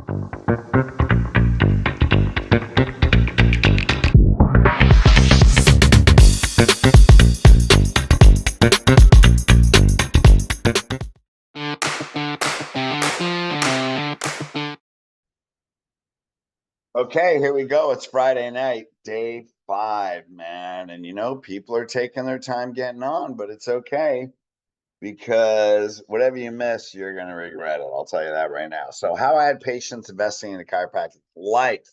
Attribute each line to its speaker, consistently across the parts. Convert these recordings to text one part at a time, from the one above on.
Speaker 1: Okay, here we go. It's Friday night, day 5, man. And people are taking their time getting on, but it's okay because whatever you miss, you're going to regret it. I'll tell you that right now. So, how I had patients investing in a chiropractic life,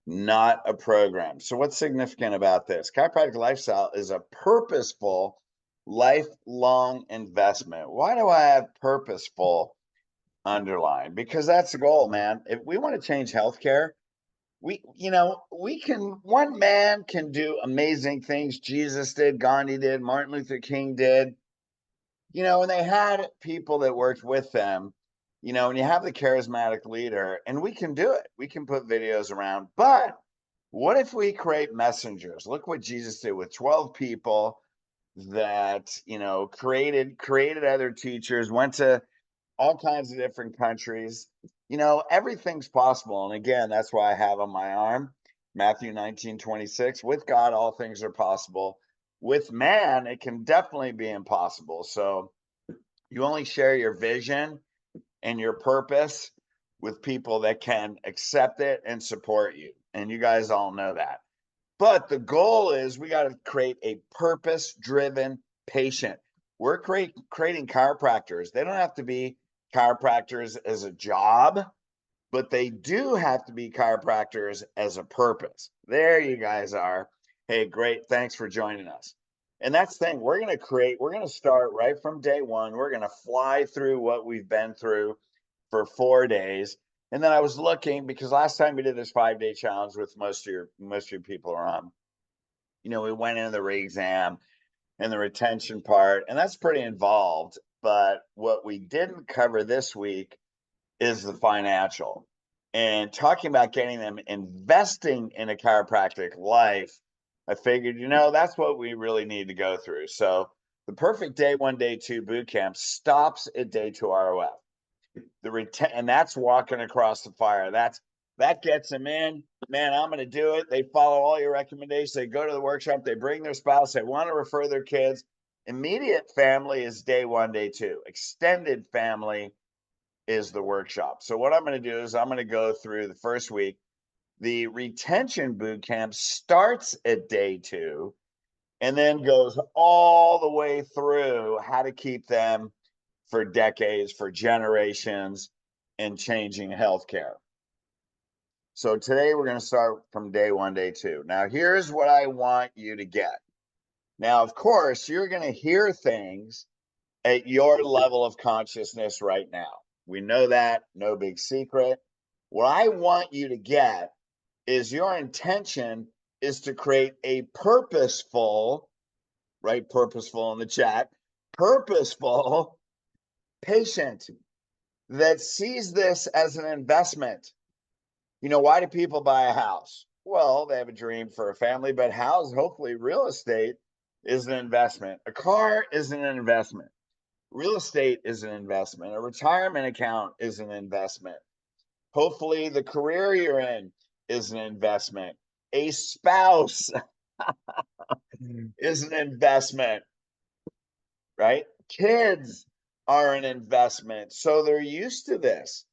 Speaker 1: not a program. So, what's significant about this? Chiropractic lifestyle is a purposeful, lifelong investment. Why do I have purposeful underlined? Because that's the goal, man. If we want to change healthcare, we can, one man can do amazing things. Jesus did, Gandhi did, Martin Luther King did, and they had people that worked with them, and you have the charismatic leader, and we can do it. We can put videos around. But what if we create messengers? Look what Jesus did with 12 people that, created other teachers, went to all kinds of different countries. Everything's possible. And again, that's why I have on my arm Matthew 19:26. With God, all things are possible. With man, it can definitely be impossible. So you only share your vision and your purpose with people that can accept it and support you. And you guys all know that. But the goal is we got to create a purpose driven patient. We're creating chiropractors. They don't have to be chiropractors as a job, but they do have to be chiropractors as a purpose. There you guys are. Hey, great. Thanks for joining us. And that's the thing. We're going to start right from day one. We're going to fly through what we've been through for 4 days. And then I was looking because last time we did this 5-day challenge with most of your people are on. We went into the re-exam and the retention part, and that's pretty involved. But what we didn't cover this week is the financial and talking about getting them investing in a chiropractic life. I figured, that's what we really need to go through. So the perfect day 1, day 2 boot camp stops at day 2 ROF. And that's walking across the fire. That gets them in. Man, I'm going to do it. They follow all your recommendations. They go to the workshop. They bring their spouse. They want to refer their kids. Immediate family is day 1, day 2. Extended family is the workshop. So what I'm going to do is I'm going to go through the first week. The retention boot camp starts at day 2 and then goes all the way through how to keep them for decades, for generations, and changing healthcare. So today we're going to start from day 1, day 2. Now, here's what I want you to get. Now, of course, you're going to hear things at your level of consciousness right now. We know that, no big secret. What I want you to get is your intention is to create a purposeful, right? Purposeful in the chat, purposeful patient that sees this as an investment. Why do people buy a house? Well, they have a dream for a family, but hopefully real estate is an investment. A car is an investment. Real estate is an investment. A retirement account is an investment. Hopefully the career you're in is an investment. A spouse is an investment, right? Kids are an investment. So they're used to this.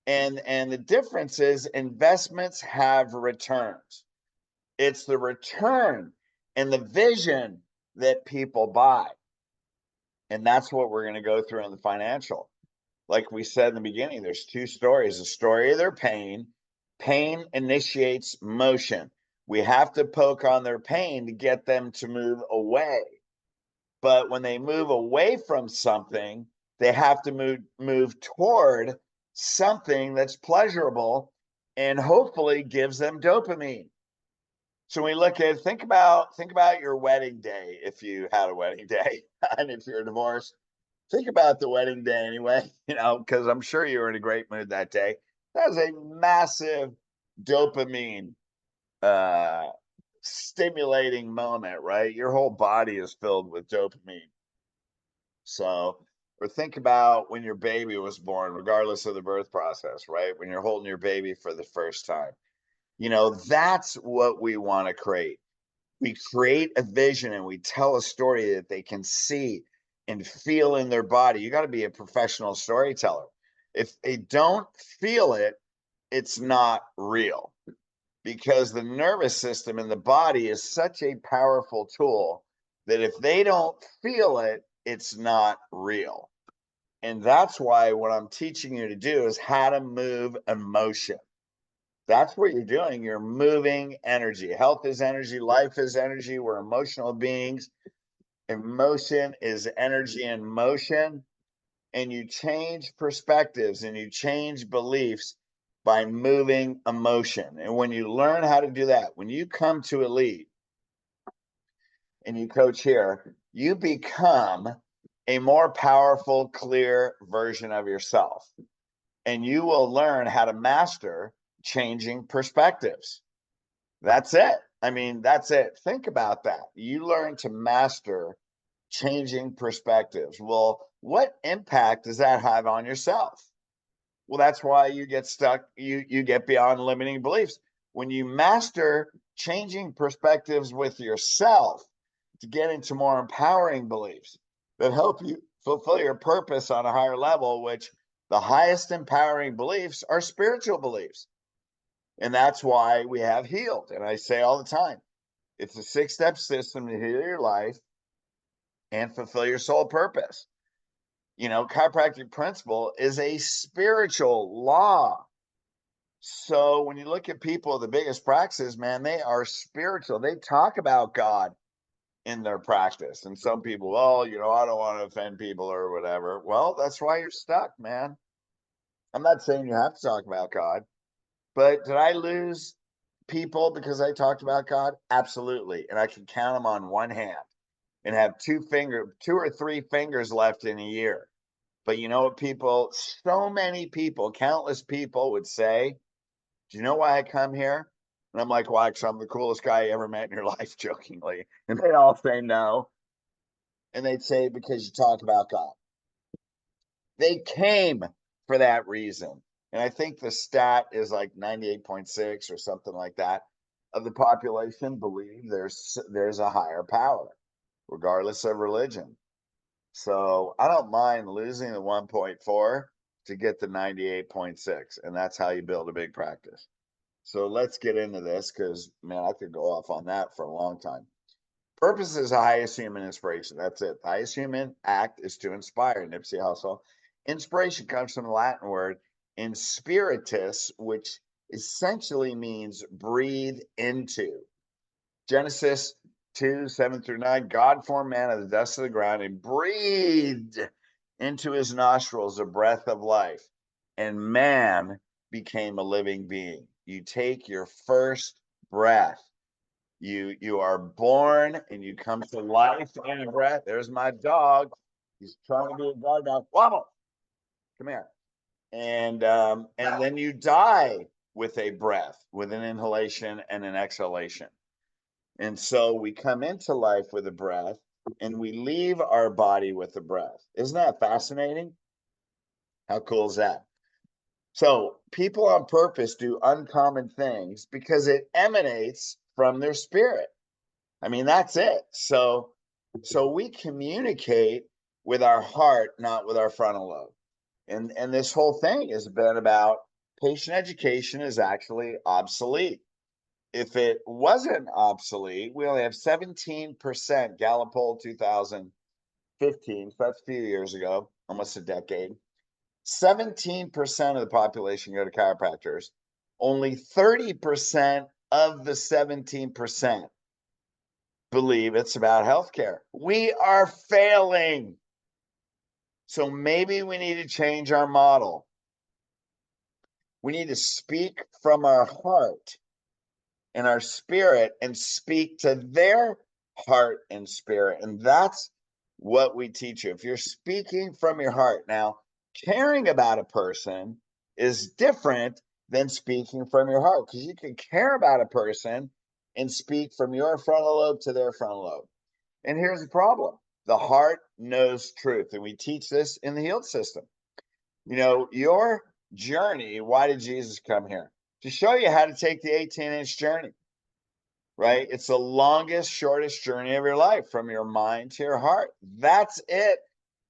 Speaker 1: And the difference is investments have returns. It's the return and the vision that people buy. And that's what we're going to go through in the financial. Like we said in the beginning, there's 2 stories. The story of their pain. Pain initiates motion. We have to poke on their pain to get them to move away. But when they move away from something, they have to move toward something that's pleasurable and hopefully gives them dopamine. So when we look at, think about your wedding day, if you had a wedding day, and if you're divorced, think about the wedding day anyway, because I'm sure you were in a great mood that day. That was a massive dopamine stimulating moment, right? Your whole body is filled with dopamine. So Or think about when your baby was born, regardless of the birth process, right? When you're holding your baby for the first time. That's what we want to create. We create a vision and we tell a story that they can see and feel in their body. You got to be a professional storyteller. If they don't feel it, it's not real, because the nervous system in the body is such a powerful tool that if they don't feel it, it's not real. And that's why what I'm teaching you to do is how to move emotion. That's what you're doing. You're moving energy. Health is energy. Life is energy. We're emotional beings. Emotion is energy in motion. And you change perspectives and you change beliefs by moving emotion. And when you learn how to do that, when you come to Elite and you coach here, you become a more powerful, clear version of yourself. And you will learn how to master changing perspectives. That's it. I mean, that's it. Think about that. You learn to master changing perspectives. Well, what impact does that have on yourself? Well, that's why you get stuck. You get beyond limiting beliefs. When you master changing perspectives with yourself to get into more empowering beliefs that help you fulfill your purpose on a higher level, which the highest empowering beliefs are spiritual beliefs. And that's why we have healed. And I say all the time, it's a 6-step system to heal your life and fulfill your soul purpose. Chiropractic principle is a spiritual law. So when you look at people, the biggest practices, man, they are spiritual. They talk about God in their practice. And some people, well, I don't want to offend people or whatever. Well, that's why you're stuck, man. I'm not saying you have to talk about God, but did I lose people because I talked about God? Absolutely. And I can count them on one hand and have two or three fingers left in a year. But you know what so many people, countless people would say, do you know why I come here? And I'm like, why? Because I'm the coolest guy you ever met in your life, jokingly. And they all say no. And they'd say, because you talk about God. They came for that reason. And I think the stat is like 98.6 or something like that of the population believe there's a higher power, regardless of religion. So I don't mind losing the 1.4 to get the 98.6. And that's how you build a big practice. So let's get into this because, man, I could go off on that for a long time. Purpose is the highest human inspiration. That's it. The highest human act is to inspire. Nipsey Hussle. Inspiration comes from the Latin word inspiritus, which essentially means breathe into. Genesis 2:7-9. God formed man out of the dust of the ground and breathed into his nostrils a breath of life, and man became a living being. You take your first breath. You are born and you come to life in a breath. There's my dog. He's trying to be a dog now. Wobble. Come here. And then you die with a breath, with an inhalation and an exhalation. And so we come into life with a breath and we leave our body with a breath. Isn't that fascinating? How cool is that? So people on purpose do uncommon things because it emanates from their spirit. I mean, that's it. So we communicate with our heart, not with our frontal lobe. And this whole thing has been about patient education is actually obsolete. If it wasn't obsolete, we only have 17%, Gallup poll 2015, so that's a few years ago, almost a decade. 17% of the population go to chiropractors. Only 30% of the 17% believe it's about healthcare. We are failing. So maybe we need to change our model. We need to speak from our heart and our spirit and speak to their heart and spirit. And that's what we teach you. If you're speaking from your heart, now caring about a person is different than speaking from your heart, because you can care about a person and speak from your frontal lobe to their frontal lobe. And here's the problem. The heart knows truth. And we teach this in the healed system. You know, your journey, why did Jesus come here? To show you how to take the 18-inch journey, right? It's the longest, shortest journey of your life from your mind to your heart. That's it.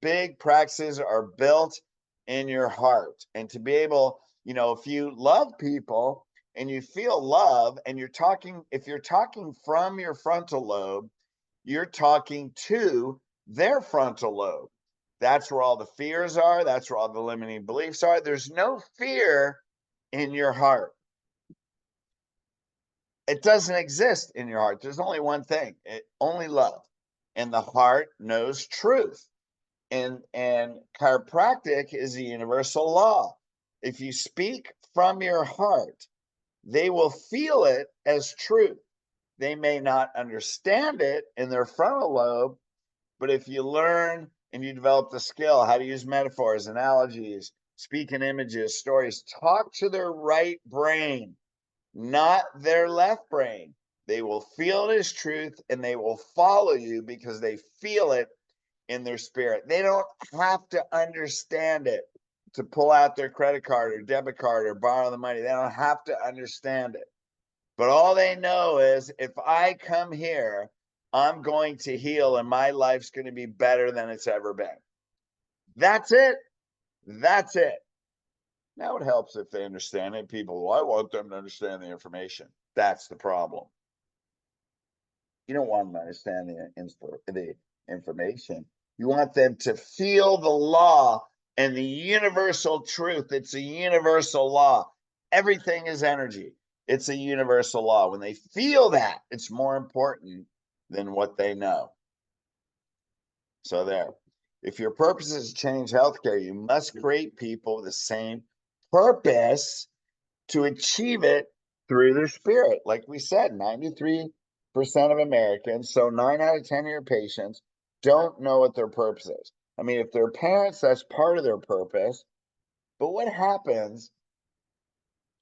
Speaker 1: Big practices are built in your heart. And to be able, you know, if you love people and you feel love and you're talking, if you're talking from your frontal lobe, you're talking to their frontal lobe. That's where all the fears are. That's where all the limiting beliefs are. There's no fear in your heart. It doesn't exist in your heart. There's only one thing, only love. And the heart knows truth. And chiropractic is a universal law. If you speak from your heart, they will feel it as truth. They may not understand it in their frontal lobe, but if you learn and you develop the skill, how to use metaphors, analogies, speak in images, stories, talk to their right brain, not their left brain. They will feel it as truth and they will follow you because they feel it in their spirit. They don't have to understand it to pull out their credit card or debit card or borrow the money. They don't have to understand it. But all they know is if I come here, I'm going to heal and my life's going to be better than it's ever been. That's it. That's it. Now it helps if they understand it. People, well, I want them to understand the information. That's the problem. You don't want them to understand the information. You want them to feel the law and the universal truth. It's a universal law. Everything is energy. It's a universal law. When they feel that, it's more important than what they know. So there. If your purpose is to change healthcare, you must create people with the same purpose to achieve it through their spirit. Like we said, 93% of Americans, so 9 out of 10 of your patients, don't know what their purpose is. I mean, if they're parents, that's part of their purpose. But what happens?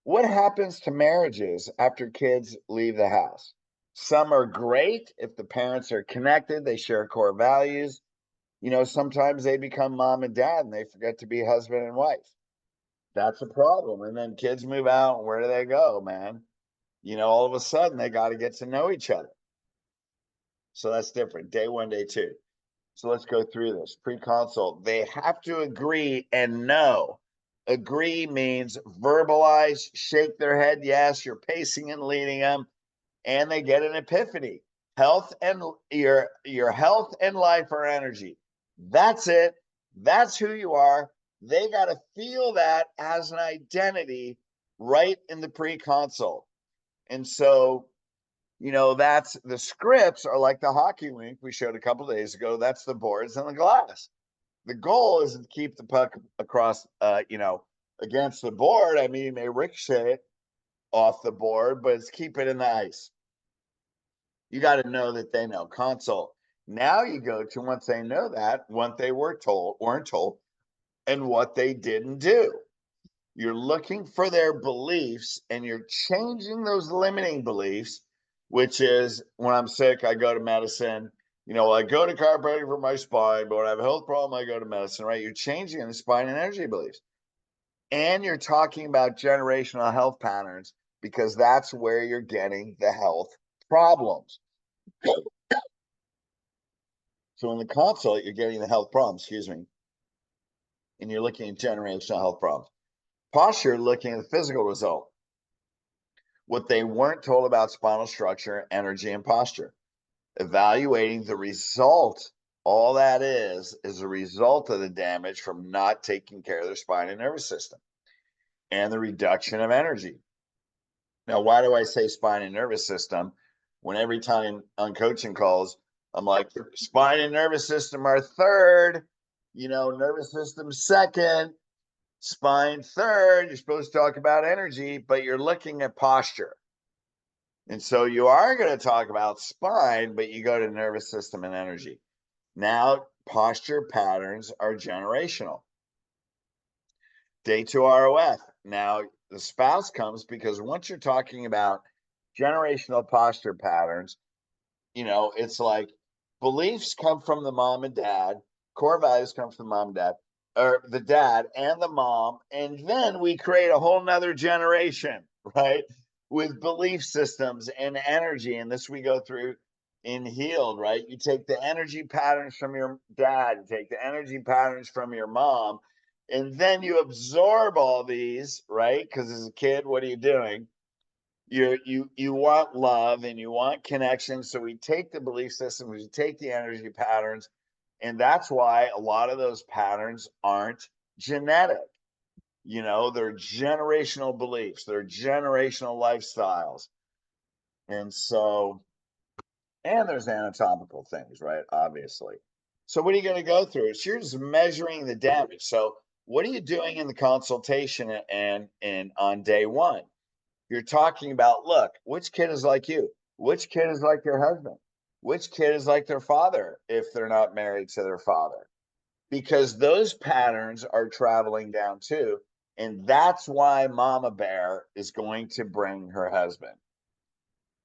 Speaker 1: What happens to marriages after kids leave the house? Some are great if the parents are connected, they share core values. You know, sometimes they become mom and dad and they forget to be husband and wife. That's a problem. And then kids move out, and where do they go, man? You know, all of a sudden they got to get to know each other. So that's different. Day one, day two. So let's go through this. Pre-consult, they have to agree and know. Agree means verbalize, shake their head, yes, you're pacing and leading them, and they get an epiphany. Health and your health and life are energy. That's it. That's who you are. They got to feel that as an identity right in the pre-consult. And so, you know, that's the scripts are like the hockey rink we showed a couple of days ago. That's the boards and the glass. The goal is to keep the puck across, you know, against the board. I mean, you may ricochet it off the board, but it's keep it in the ice. You got to know that they know. Consult. Now you go to once they know that, what they weren't told, and what they didn't do. You're looking for their beliefs and you're changing those limiting beliefs, which is when I'm sick, I go to medicine. You know, I go to chiropractic for my spine, but when I have a health problem, I go to medicine, right? You're changing the spine and energy beliefs. And you're talking about generational health patterns because that's where you're getting the health problems. So in the consult, you're getting the health problems, excuse me, and you're looking at generational health problems. Posture, looking at the physical result. What they weren't told about spinal structure, energy, and posture. Evaluating the result. All that is a result of the damage from not taking care of their spine and nervous system and the reduction of energy. Now, why do I say spine and nervous system when every time on coaching calls, I'm like, spine and nervous system are third, you know, nervous system second, spine third. You're supposed to talk about energy, but you're looking at posture. And so you are going to talk about spine, but you go to nervous system and energy. Now, posture patterns are generational. Day two ROF. Now, the spouse comes because once you're talking about generational posture patterns, you know, it's like beliefs come from the mom and dad, Core values come from mom and dad, or the dad and the mom. And then we create a whole nother generation, right? With belief systems and energy. And this we go through in healed, right? You take the energy patterns from your dad, you take the energy patterns from your mom, and then you absorb all these, right? Because as a kid, what are you doing? You want love and you want connection. So we take the belief systems, we take the energy patterns, and that's why a lot of those patterns aren't genetic. They're generational beliefs, they're generational lifestyles. And so, and there's anatomical things, right? Obviously. So what are you going to go through? So you're just measuring the damage. So what are you doing in the consultation and on day one? You're talking about, look, which kid is like you? Which kid is like their husband? Which kid is like their father if they're not married to their father? Because those patterns are traveling down too. And that's why Mama Bear is going to bring her husband.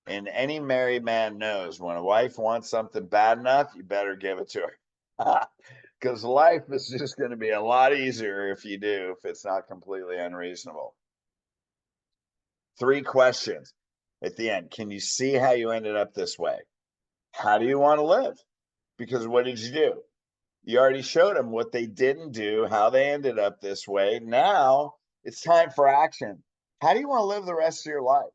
Speaker 1: And any married man knows when a wife wants something bad enough, you better give it to her. Because life is just going to be a lot easier if you do, if it's not completely unreasonable. 3 questions at the end. Can you see how you ended up this way? How do you want to live? Because what did you do? You already showed them what they didn't do, how they ended up this way. Now it's time for action. How do you want to live the rest of your life?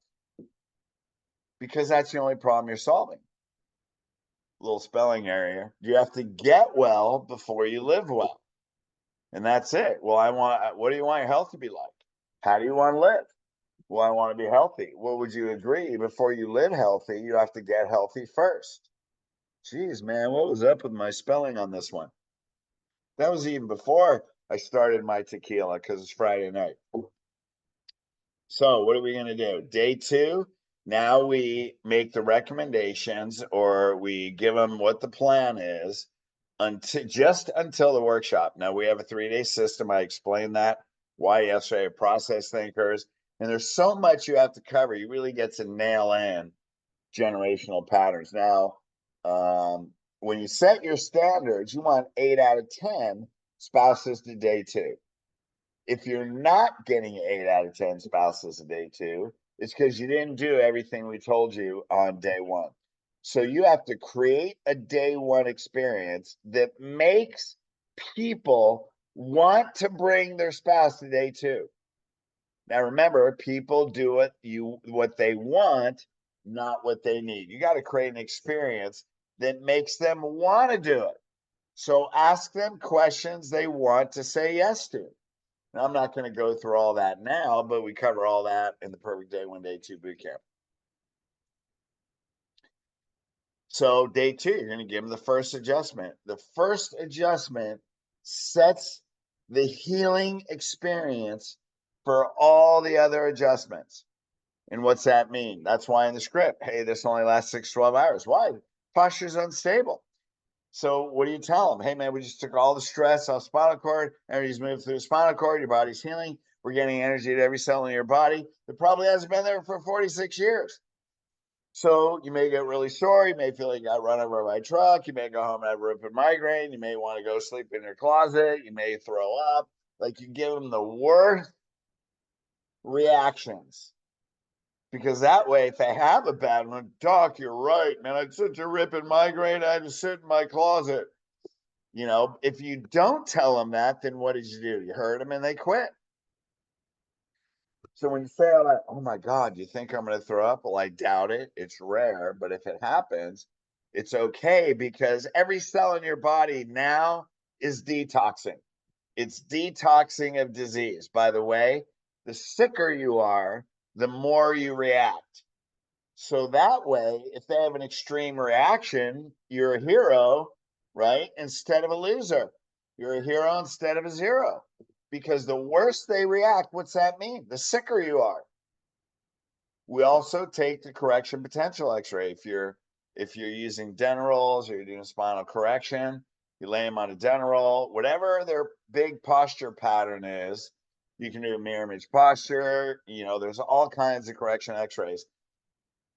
Speaker 1: Because that's the only problem you're solving. Little spelling error. You have to get well before you live well. And that's it. Well, what do you want your health to be like? How do you want to live? Well, I want to be healthy. Well, would you agree before you live healthy, you have to get healthy first? Geez, man, what was up with my spelling on this one? That was even before I started my tequila because it's Friday night. So, what are we going to do? Day 2, now we make the recommendations or we give them what the plan is until the workshop. Now, we have a 3-day system. I explained that why yesterday, process thinkers. And there's so much you have to cover. You really get to nail in generational patterns. Now, when you set your standards, you want 8 out of 10 spouses to day 2. If you're not getting 8 out of 10 spouses a day 2, it's because you didn't do everything we told you on day 1. So you have to create a day 1 experience that makes people want to bring their spouse to day 2. Now remember, people do what they want, not what they need. You got to create an experience that makes them want to do it. So ask them questions they want to say yes to. Now, I'm not going to go through all that now, but we cover all that in the Perfect Day 1, Day 2 boot camp. So day 2, you're going to give them the first adjustment. The first adjustment sets the healing experience for all the other adjustments. And what's that mean? That's why in the script, hey, this only lasts 6 to 12 hours. Why? Posture's unstable. So what do you tell them? Hey, man, we just took all the stress off spinal cord. Energy's moved through the spinal cord. Your body's healing. We're getting energy to every cell in your body that probably hasn't been there for 46 years. So you may get really sore. You may feel like you got run over by a truck. You may go home and have a rip and migraine. You may want to go sleep in your closet. You may throw up. Like you give them the worst reactions. Because that way, if they have a bad one, Doc, you're right, man. I had such a rip and migraine. I had to sit in my closet. If you don't tell them that, then what did you do? You hurt them and they quit. So when you say all that, oh my God, you think I'm going to throw up? Well, I doubt it. It's rare. But if it happens, it's okay because every cell in your body now is detoxing. It's detoxing of disease. By the way, the sicker you are, the more you react. So that way, if they have an extreme reaction, you're a hero, right? Instead of a loser. You're a hero instead of a zero. Because the worse they react, what's that mean? The sicker you are. We also take the correction potential x-ray. If you're using dental or you're doing spinal correction, you lay them on a dental, whatever their big posture pattern is, you can do a mirror image posture. There's all kinds of correction x-rays.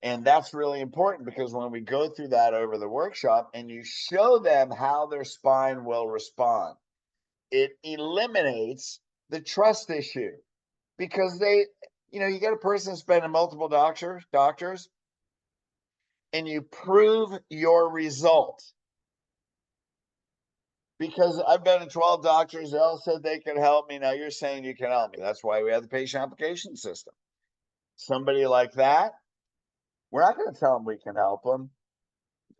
Speaker 1: And that's really important because when we go through that over the workshop and you show them how their spine will respond, it eliminates the trust issue because you get a person spending multiple doctors, and you prove your result. Because I've been to 12 doctors, they all said they can help me. Now you're saying you can help me. That's why we have the patient application system. Somebody like that, we're not going to tell them we can help them.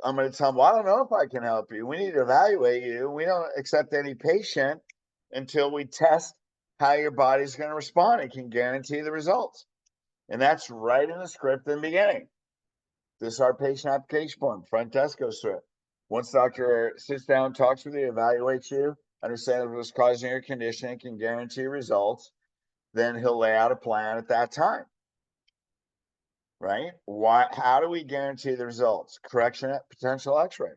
Speaker 1: I'm going to tell them, well, I don't know if I can help you. We need to evaluate you. We don't accept any patient until we test how your body's going to respond. It can guarantee the results. And that's right in the script in the beginning. This is our patient application form. Front desk goes through it. Once the doctor sits down, talks with you, evaluates you, understands what's causing your condition, and can guarantee results, then he'll lay out a plan at that time. Right? How do we guarantee the results? Correction at potential x-ray.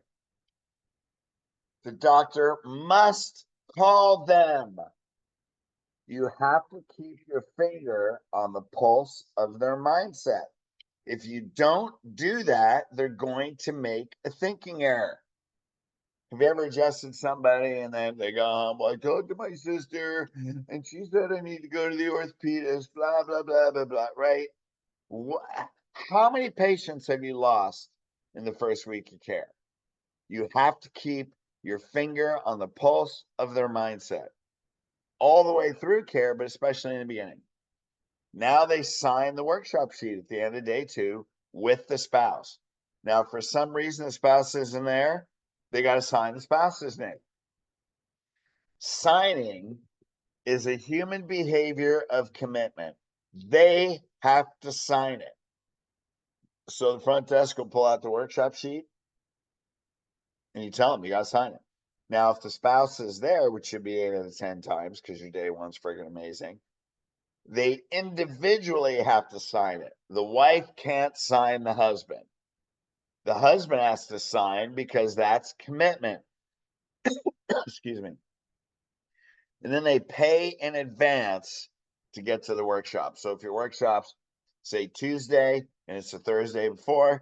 Speaker 1: The doctor must call them. You have to keep your finger on the pulse of their mindset. If you don't do that, they're going to make a thinking error. Have you ever adjusted somebody and then they go home, well, I talked to my sister and she said I need to go to the orthopedist, blah, blah, blah, blah, blah, right? How many patients have you lost in the first week of care? You have to keep your finger on the pulse of their mindset all the way through care, but especially in the beginning. Now they sign the workshop sheet at the end of day 2 with the spouse. Now, for some reason, the spouse isn't there, they got to sign the spouse's name. Signing is a human behavior of commitment. They have to sign it. So the front desk will pull out the workshop sheet and you tell them you got to sign it. Now, if the spouse is there, which should be 8 out of 10 times because your day 1's friggin' amazing, they individually have to sign it. The wife can't sign the husband. The husband has to sign because that's commitment. Excuse me. And then they pay in advance to get to the workshop. So if your workshop's, say, Tuesday and it's the Thursday before,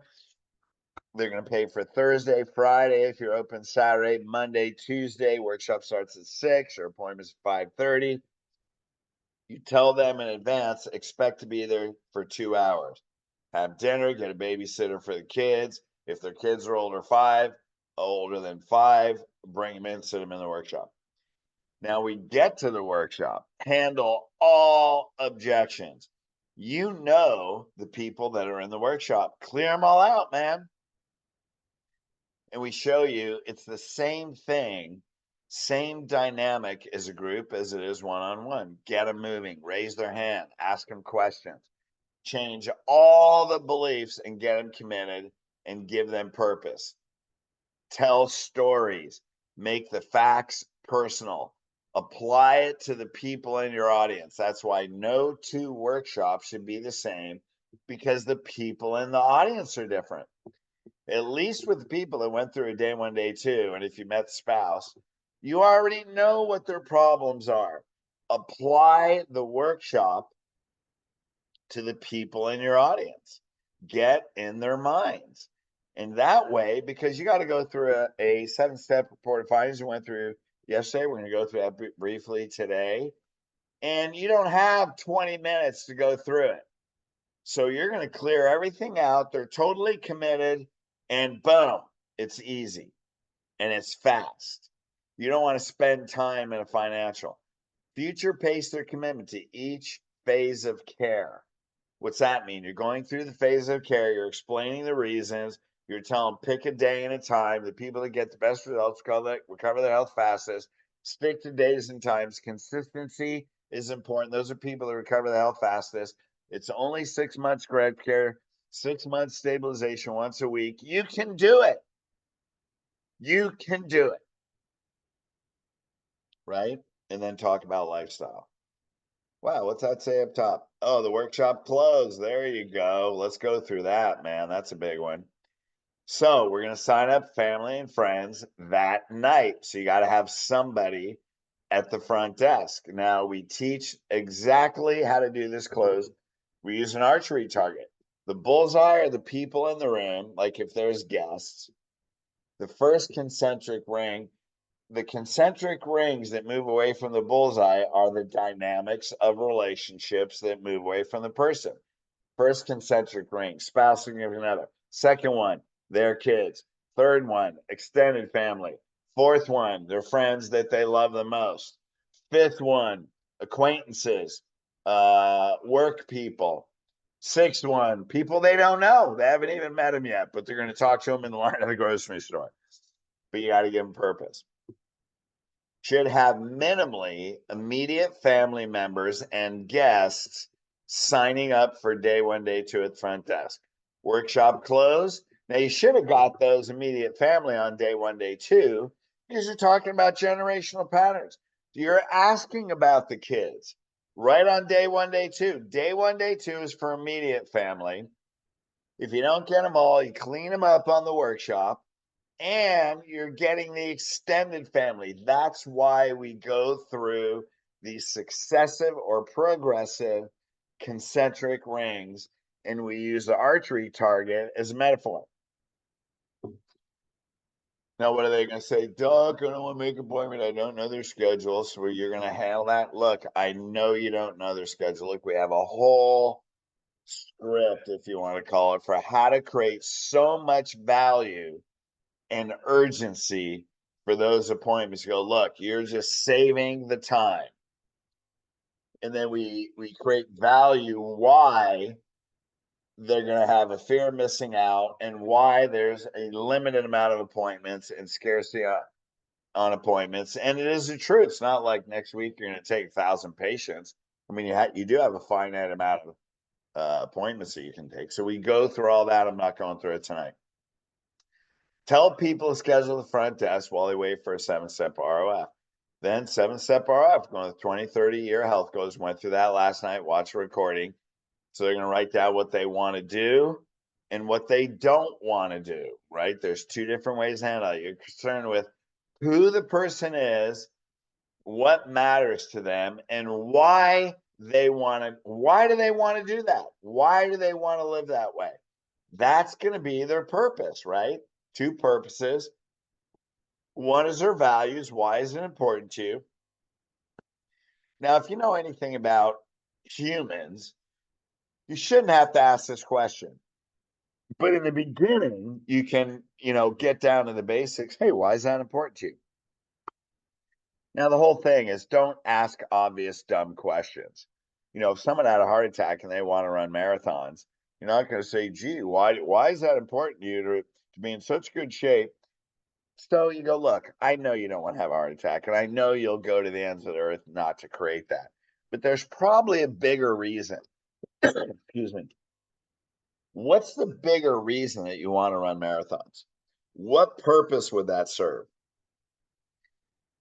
Speaker 1: they're going to pay for Thursday, Friday. If you're open Saturday, Monday, Tuesday, workshop starts at 6, your appointment's at 5:30. You tell them in advance, expect to be there for 2 hours. Have dinner, get a babysitter for the kids. If their kids are older than 5, bring them in, sit them in the workshop. Now we get to the workshop, handle all objections. You know the people that are in the workshop, clear them all out, man. And we show you it's the same thing, same dynamic as a group as it is one-on-one. Get them moving, raise their hand, ask them questions, change all the beliefs and get them committed and give them purpose. Tell stories, make the facts personal, apply it to the people in your audience. That's why no 2 workshops should be the same, because the people in the audience are different. At least with the people that went through a day 1, day 2, and if you met the spouse, you already know what their problems are. Apply the workshop to the people in your audience. Get in their minds. And that way, because you got to go through a 7-step report of findings we went through yesterday, we're going to go through that briefly today. And you don't have 20 minutes to go through it. So you're going to clear everything out. They're totally committed, and boom, it's easy and it's fast. You don't want to spend time in a financial. Future pace their commitment to each phase of care. What's that mean? You're going through the phase of care, you're explaining the reasons, you're telling them pick a day and a time. The people that get the best results recover their health fastest. Stick to days and times. Consistency is important. Those are people that recover their health fastest. It's only 6 months correct care, 6 months stabilization once a week. You can do it. You can do it. Right? And then talk about lifestyle. Wow, what's that say up top? Oh, the workshop closed. There you go. Let's go through that, man. That's a big one. So we're going to sign up family and friends that night. So you got to have somebody at the front desk. Now we teach exactly how to do this close. We use an archery target. The bullseye are the people in the room, like if there's guests. The first concentric ring, the concentric rings that move away from the bullseye are the dynamics of relationships that move away from the person. First concentric ring, spouse, significant other. Second one, their kids. Third one, extended family. Fourth one, their friends that they love the most. Fifth one, acquaintances, work people. Sixth one, people they don't know. They haven't even met them yet, but they're going to talk to them in the line at the grocery store. But you got to give them purpose. Should have minimally immediate family members and guests signing up for day one, day two at the front desk. Workshop closed. Now, you should have got those immediate family on day one, day two, because you're talking about generational patterns. You're asking about the kids right on day one, day two. Day one, day two is for immediate family. If you don't get them all, you clean them up on the workshop and you're getting the extended family. That's why we go through these successive or progressive concentric rings, and we use the archery target as a metaphor. Now, what are they going to say? Doc, I don't want to make an appointment. I don't know their schedule. So you're going to handle that? Look, I know you don't know their schedule. Look, we have a whole script, if you want to call it, for how to create so much value and urgency for those appointments. You go, look, you're just saving the time. And then we create value why they're going to have a fear of missing out and why there's a limited amount of appointments and scarcity on appointments. And it is the truth. It's not like next week you're going to take 1,000 patients. I mean, you do have a finite amount of appointments that you can take. So we go through all that. I'm not going through it tonight. Tell people to schedule the front desk while they wait for a 7-step ROF. Then 7-step ROF, going with 20, 30-year health goals. Went through that last night, watch a recording. So they're going to write down what they want to do and what they don't want to do, right? There's two different ways to handle it. You're concerned with who the person is, what matters to them, and why do they want to do that? Why do they want to live that way? That's going to be their purpose, right? Two purposes. One is their values. Why is it important to you? Now, if you know anything about humans, you shouldn't have to ask this question. But in the beginning, you can, get down to the basics. Hey, why is that important to you? Now, the whole thing is don't ask obvious, dumb questions. If someone had a heart attack and they want to run marathons, you're not going to say, gee, why is that important to you to be in such good shape? So you go, look, I know you don't want to have a heart attack, and I know you'll go to the ends of the earth not to create that. But there's probably a bigger reason. Excuse me. What's the bigger reason that you want to run marathons? What purpose would that serve?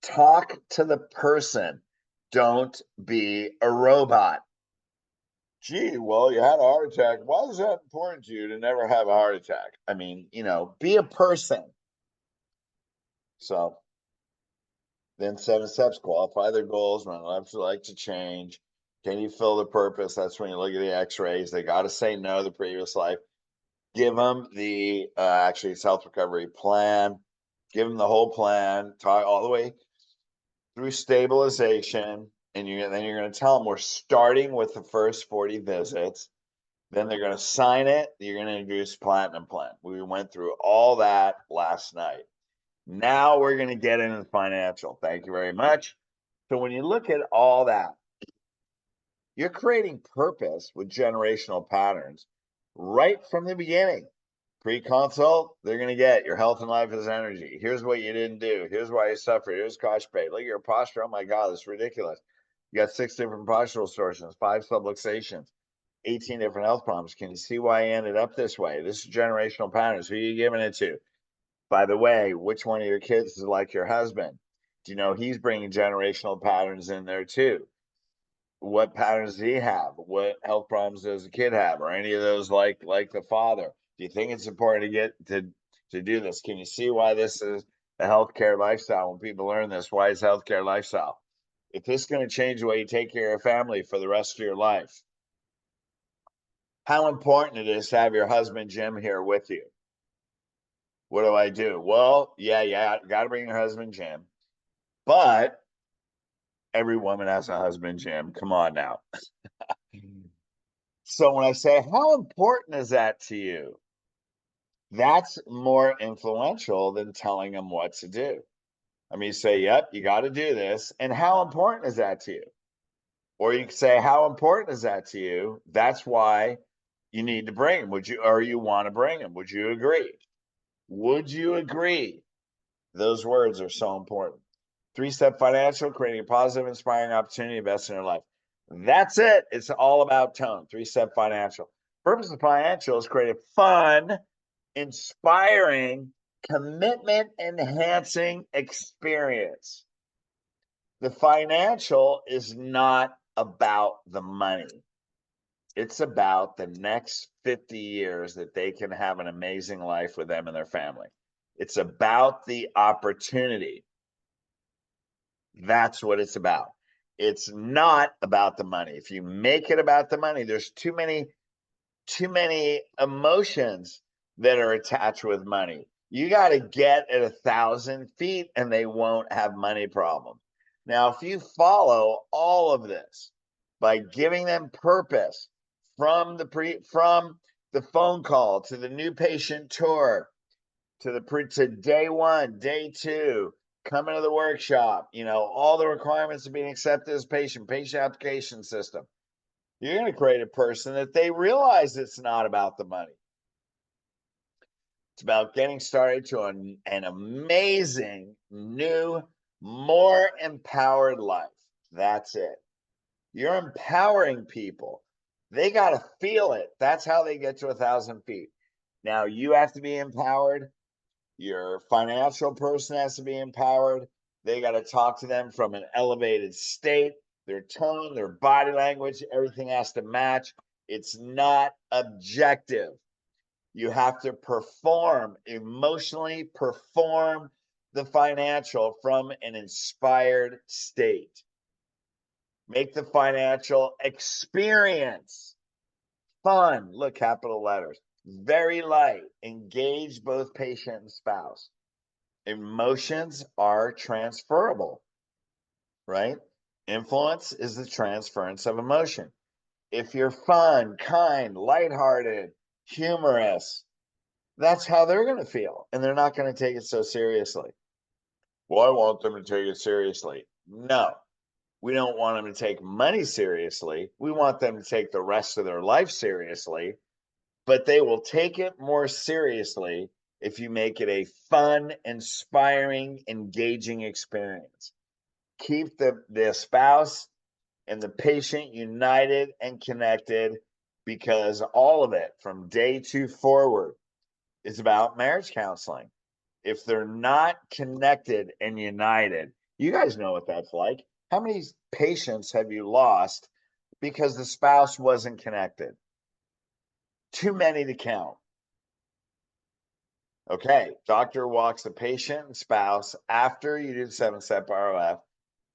Speaker 1: Talk to the person. Don't be a robot. Gee, well, you had a heart attack. Why is that important to you to never have a heart attack? I mean, be a person. So then 7 steps, qualify their goals, when lives would like to change. Can you fill the purpose? That's when you look at the x-rays. They got to say no to the previous life. Give them the actually health recovery plan. Give them the whole plan. Talk all the way through stabilization. And then you're going to tell them we're starting with the first 40 visits. Then they're going to sign it. You're going to introduce platinum plan. We went through all that last night. Now we're going to get into the financial. Thank you very much. So when you look at all that, you're creating purpose with generational patterns right from the beginning. Pre-consult, they're going to get your health and life is energy. Here's what you didn't do. Here's why you suffered. Here's cost pay. Look at your posture. Oh my God, it's ridiculous. You got 6 different postural distortions, 5 subluxations, 18 different health problems. Can you see why I ended up this way? This is generational patterns. Who are you giving it to? By the way, which one of your kids is like your husband? Do you know he's bringing generational patterns in there too? What patterns does he have? What health problems does the kid have? Or any of those like the father? Do you think it's important to get to do this? Can you see why this is a healthcare lifestyle? When people learn this, why is healthcare lifestyle? If this is going to change the way you take care of your family for the rest of your life, how important it is to have your husband Jim here with you. What do I do? Well, yeah, got to bring your husband Jim, but every woman has a husband Jim. Come on now. So when I say, how important is that to you? That's more influential than telling them what to do. I mean, you say, yep, you got to do this. And how important is that to you? Or you can say, how important is that to you? That's why you need to bring him. Would you, or you want to bring him? Would you agree? Would you agree? Those words are so important. 3-step financial, creating a positive, inspiring opportunity to invest in your life. That's it. It's all about tone. 3-step financial. Purpose of financial is create a fun, inspiring, commitment enhancing experience. The financial is not about the money. It's about the next 50 years that they can have an amazing life with them and their family. It's about the opportunity. That's what it's about. It's not about the money. If you make it about the money, there's too many emotions that are attached with money. You got to get at 1,000 feet and they won't have money problems. Now, if you follow all of this by giving them purpose from the phone call to the new patient tour to day 1, day 2, coming to the workshop, all the requirements of being accepted as patient application system, you're going to create a person that they realize it's not about the money. It's about getting started to an amazing, new, more empowered life. That's it. You're empowering people. They got to feel it. That's how they get to 1,000 feet. Now, you have to be empowered. Your financial person has to be empowered. They got to talk to them from an elevated state. Their tone, their body language, everything has to match. It's not objective. You have to emotionally perform the financial from an inspired state. Make the financial experience fun. Look, capital letters. Very light. Engage both patient and spouse. Emotions are transferable, right? Influence is the transference of emotion. If you're fun, kind, lighthearted, humorous, that's how they're going to feel. And they're not going to take it so seriously. Well, I want them to take it seriously. No, we don't want them to take money seriously. We want them to take the rest of their life seriously, but they will take it more seriously if you make it a fun, inspiring, engaging experience. Keep the spouse and the patient united and connected, because all of it from day 2 forward is about marriage counseling. If they're not connected and united, you guys know what that's like. How many patients have you lost because the spouse wasn't connected? Too many to count. Okay, doctor walks the patient and spouse after you do the 7-step ROF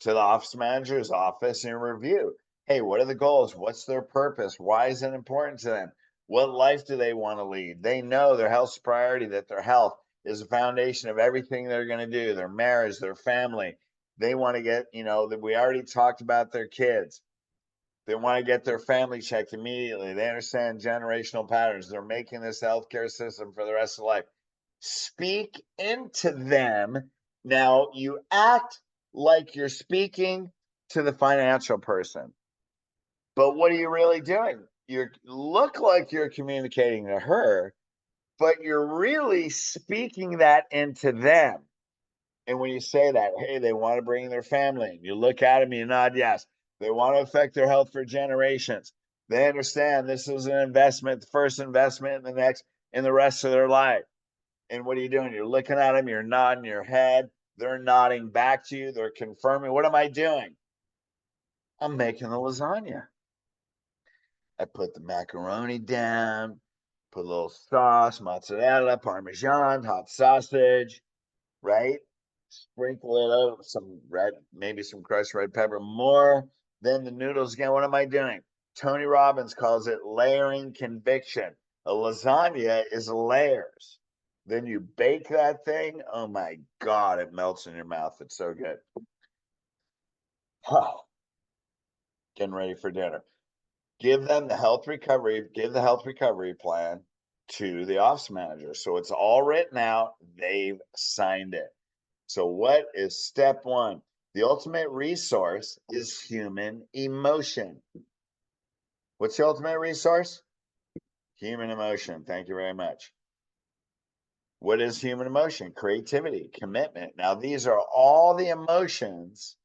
Speaker 1: to the office manager's office and review. Hey, what are the goals? What's their purpose? Why is it important to them? What life do they want to lead? They know their health's priority, that their health is the foundation of everything they're going to do, their marriage, their family. They want to get, that we already talked about their kids. They want to get their family checked immediately. They understand generational patterns. They're making this healthcare system for the rest of life. Speak into them. Now you act like you're speaking to the financial person. But what are you really doing? You look like you're communicating to her, but you're really speaking that into them. And when you say that, hey, they want to bring their family, you look at them, you nod yes. They want to affect their health for generations. They understand this is an investment, the first investment in the next, in the rest of their life. And what are you doing? You're looking at them, you're nodding your head. They're nodding back to you. They're confirming. What am I doing? I'm making the lasagna. I put the macaroni down, put a little sauce, mozzarella, parmesan, hot sausage, right? Sprinkle it out, some red, maybe some crushed red pepper, more than the noodles again. What am I doing? Tony Robbins calls it layering conviction. A lasagna is layers. Then you bake that thing. Oh my God, it melts in your mouth. It's so good. Getting ready for dinner. Give the health recovery plan to the office manager. So it's all written out. They've signed it. So what is step one? The ultimate resource is human emotion. What's the ultimate resource? Human emotion. Thank you very much. What is human emotion? Creativity, commitment. Now, these are all the emotions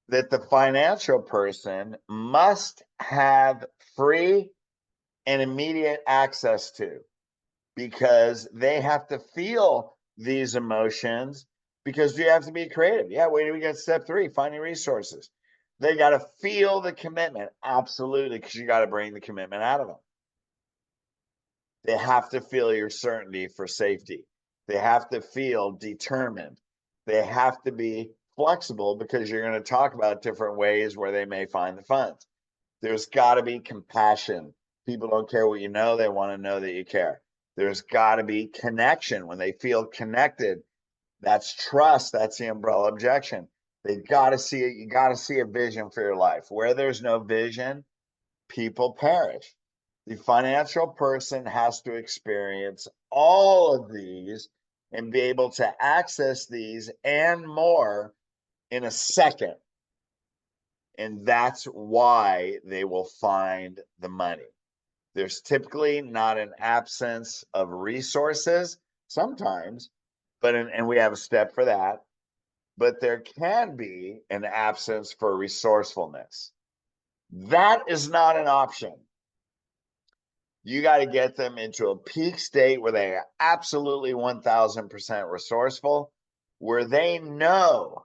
Speaker 1: that the financial person must have free and immediate access to, because they have to feel these emotions, because you have to be creative. Yeah, wait till we get step three, finding resources. They got to feel the commitment. Absolutely, because you got to bring the commitment out of them. They have to feel your certainty for safety. They have to feel determined. They have to be flexible, because you're going to talk about different ways where they may find the funds. There's got to be compassion. People don't care what you know, they want to know that you care. There's got to be connection. When they feel connected, that's trust. That's the umbrella objection. They got to see it. You got to see a vision for your life. Where there's no vision, people perish. The financial person has to experience all of these and be able to access these and more in a second. And that's why they will find the money. There's typically not an absence of resources, sometimes, and we have a step for that, but there can be an absence for resourcefulness. That is not an option. You got to get them into a peak state where they are absolutely 1000% resourceful, where they know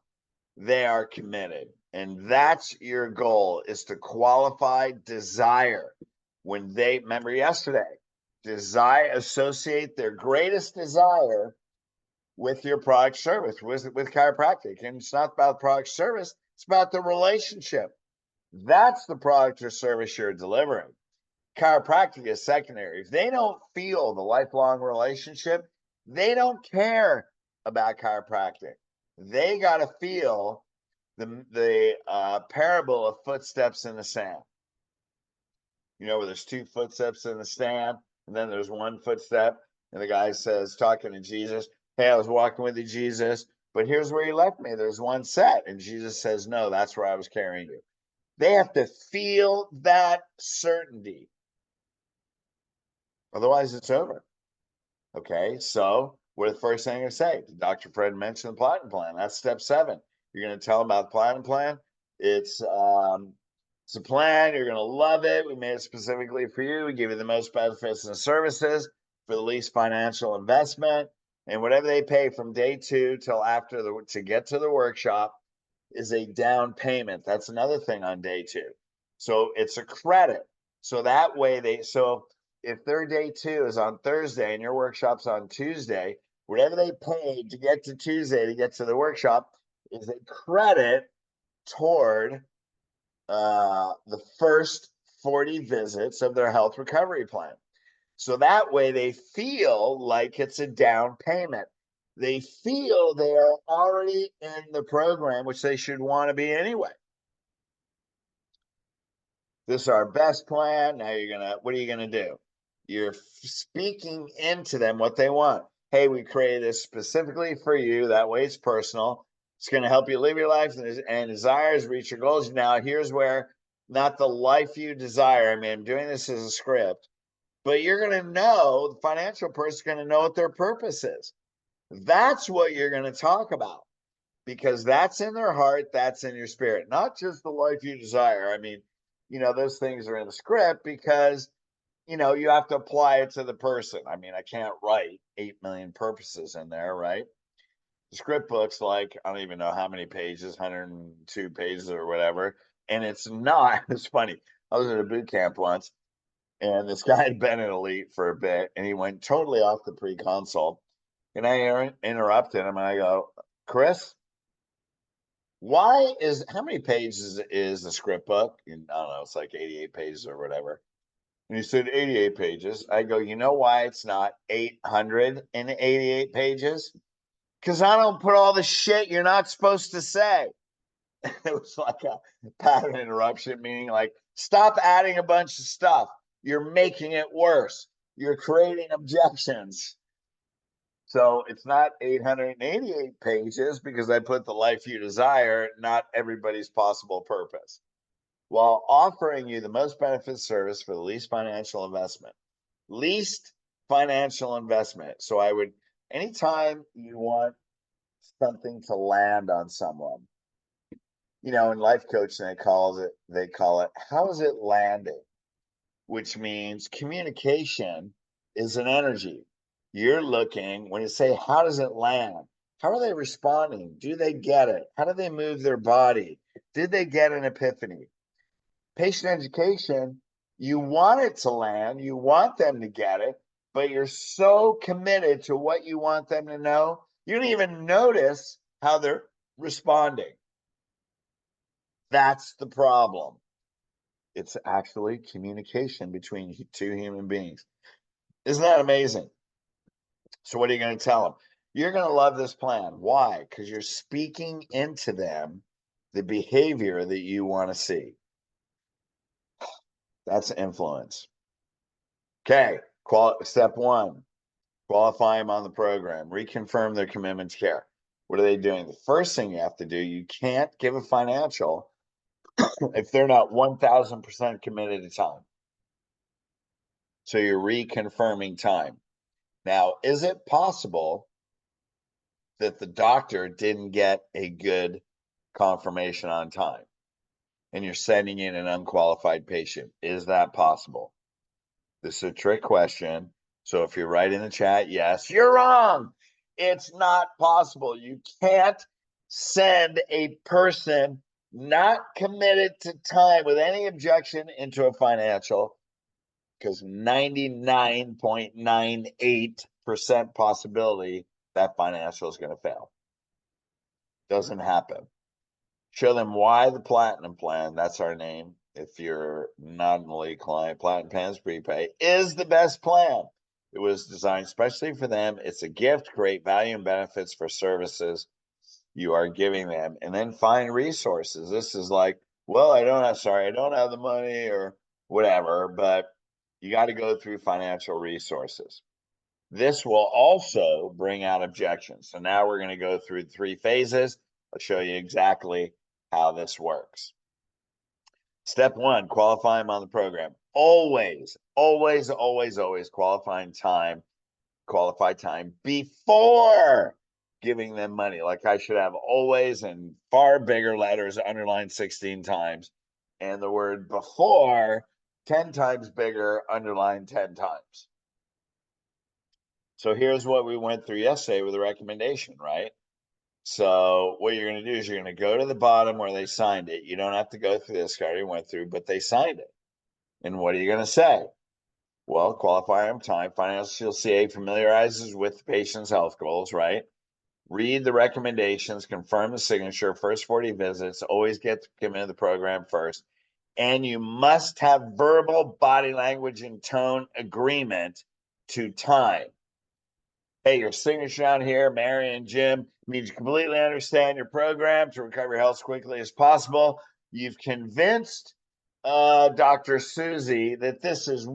Speaker 1: they are committed. And that's your goal, is to qualify desire. When they remember yesterday, associate their greatest desire with your product service, with chiropractic. And it's not about product service, it's about the relationship. That's the product or service you're delivering. Chiropractic is secondary. If they don't feel the lifelong relationship, they don't care about chiropractic. They got to feel the parable of footsteps in the sand. You know, where there's two footsteps in the sand, and then there's one footstep, and the guy says, talking to Jesus, "Hey, I was walking with you, Jesus, but here's where you left me. There's one set." And Jesus says, "No, that's where I was carrying you." They have to feel that certainty. Otherwise, it's over. Okay, so what the first thing I say? Dr. Fred mentioned the platinum plan. That's step 7. You're going to tell them about the platinum plan. It's a plan. You're going to love it. We made it specifically for you. We give you the most benefits and services for the least financial investment, and whatever they pay from day 2 till after to get to the workshop is a down payment. That's another thing on day 2. So it's a credit. So that way if their day 2 is on Thursday and your workshop's on Tuesday, whatever they paid to get to Tuesday to get to the workshop is a credit toward the first 40 visits of their health recovery plan. So that way they feel like it's a down payment. They feel they are already in the program, which they should want to be anyway. This is our best plan. Now what are you going to do? You're speaking into them what they want. Hey, we created this specifically for you. That way it's personal. It's going to help you live your life and desires, reach your goals. Now, here's where, not the life you desire. I mean, I'm doing this as a script, but you're going to know, the financial person's going to know what their purpose is. That's what you're going to talk about, because that's in their heart, that's in your spirit, not just the life you desire. I mean, those things are in the script because, you have to apply it to the person. I mean, I can't write 8 million purposes in there, right? The script book's like, I don't even know how many pages, 102 pages or whatever. And it's not, it's funny. I was at a boot camp once, and this guy had been in Elite for a bit, and he went totally off the pre-consult. And I interrupted him, and I go, "Chris, how many pages is the script book? And I don't know, it's like 88 pages or whatever. And you said 88 pages. I go, you know why it's not 888 pages? Because I don't put all the shit you're not supposed to say. It was like a pattern interruption, meaning like, stop adding a bunch of stuff. You're making it worse. You're creating objections. So it's not 888 pages because I put the life you desire, not everybody's possible purpose, while offering you the most benefit service for the least financial investment. Least financial investment. So I would, anytime you want something to land on someone, in life coaching, they call it, how is it landing? Which means communication is an energy. You're looking, when you say, how does it land? How are they responding? Do they get it? How do they move their body? Did they get an epiphany? Patient education, you want it to land, you want them to get it, but you're so committed to what you want them to know, you don't even notice how they're responding. That's the problem. It's actually communication between two human beings. Isn't that amazing? So, what are you going to tell them? You're going to love this plan. Why? Because you're speaking into them the behavior that you want to see. That's influence. Okay. Step one, qualify them on the program, reconfirm their commitment to care. What are they doing? The first thing you have to do, you can't give a financial if they're not 1000% committed to time. So you're reconfirming time. Now, is it possible that the doctor didn't get a good confirmation on time and you're sending in an unqualified patient? Is that possible? This is a trick question. So if you write in the chat, yes, you're wrong. It's not possible. You can't send a person not committed to time with any objection into a financial, because 99.98% possibility that financial is going to fail. Doesn't happen. Show them why the Platinum Plan, that's our name, if you're not an elite client, Platinum Plans Prepay is the best plan. It was designed especially for them. It's a gift, great value and benefits for services you are giving them. And then find resources. This is like, well, I don't have the money or whatever, but you got to go through financial resources. This will also bring out objections. So now we're going to go through 3 phases. I'll show you exactly how this works. Step 1, qualify them on the program. Always, always, always, always qualify time before giving them money. Like I should have always in far bigger letters underlined 16 times, and the word before 10 times bigger, underlined 10 times. So here's what we went through yesterday with the recommendation, right? So what you're going to do is you're going to go to the bottom where they signed it. You don't have to go through this. I already went through, but they signed it. And what are you going to say? Well, qualify on time. Financial CA familiarizes with the patient's health goals, right? Read the recommendations, confirm the signature, first 40 visits, always get to come into the program first. And you must have verbal body language and tone agreement to time. Hey, your signature down here, Mary and Jim, means you completely understand your program to recover your health as quickly as possible. You've convinced Dr. Susie that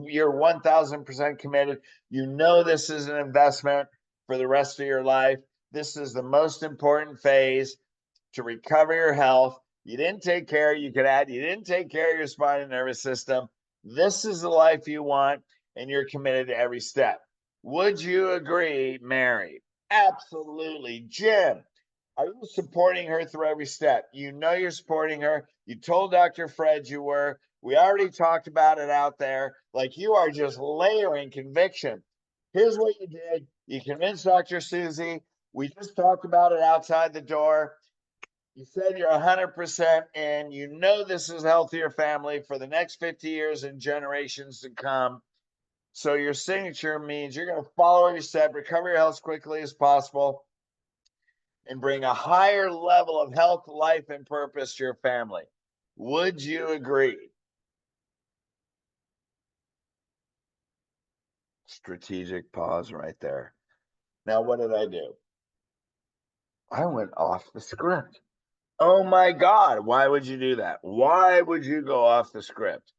Speaker 1: you're 1000% committed. You know this is an investment for the rest of your life. This is the most important phase to recover your health. You didn't take care, you didn't take care of your spine and nervous system. This is the life you want, and you're committed to every step. Would you agree, Mary? Absolutely. Jim, are you supporting her through every step? You know you're supporting her. You told Dr. Fred you were. We already talked about it out there. Like, you are just layering conviction. Here's what you did. You convinced Dr. Susie. We just talked about it outside the door. You said you're 100% in. You know this is healthier family for the next 50 years and generations to come. So your signature means you're going to follow every step, recover your health as quickly as possible. and bring a higher level of health, life, and purpose to your family. Would you agree? Strategic pause right there. Now, what did I do? I went off the script. Oh my God, why would you do that? Why would you go off the script?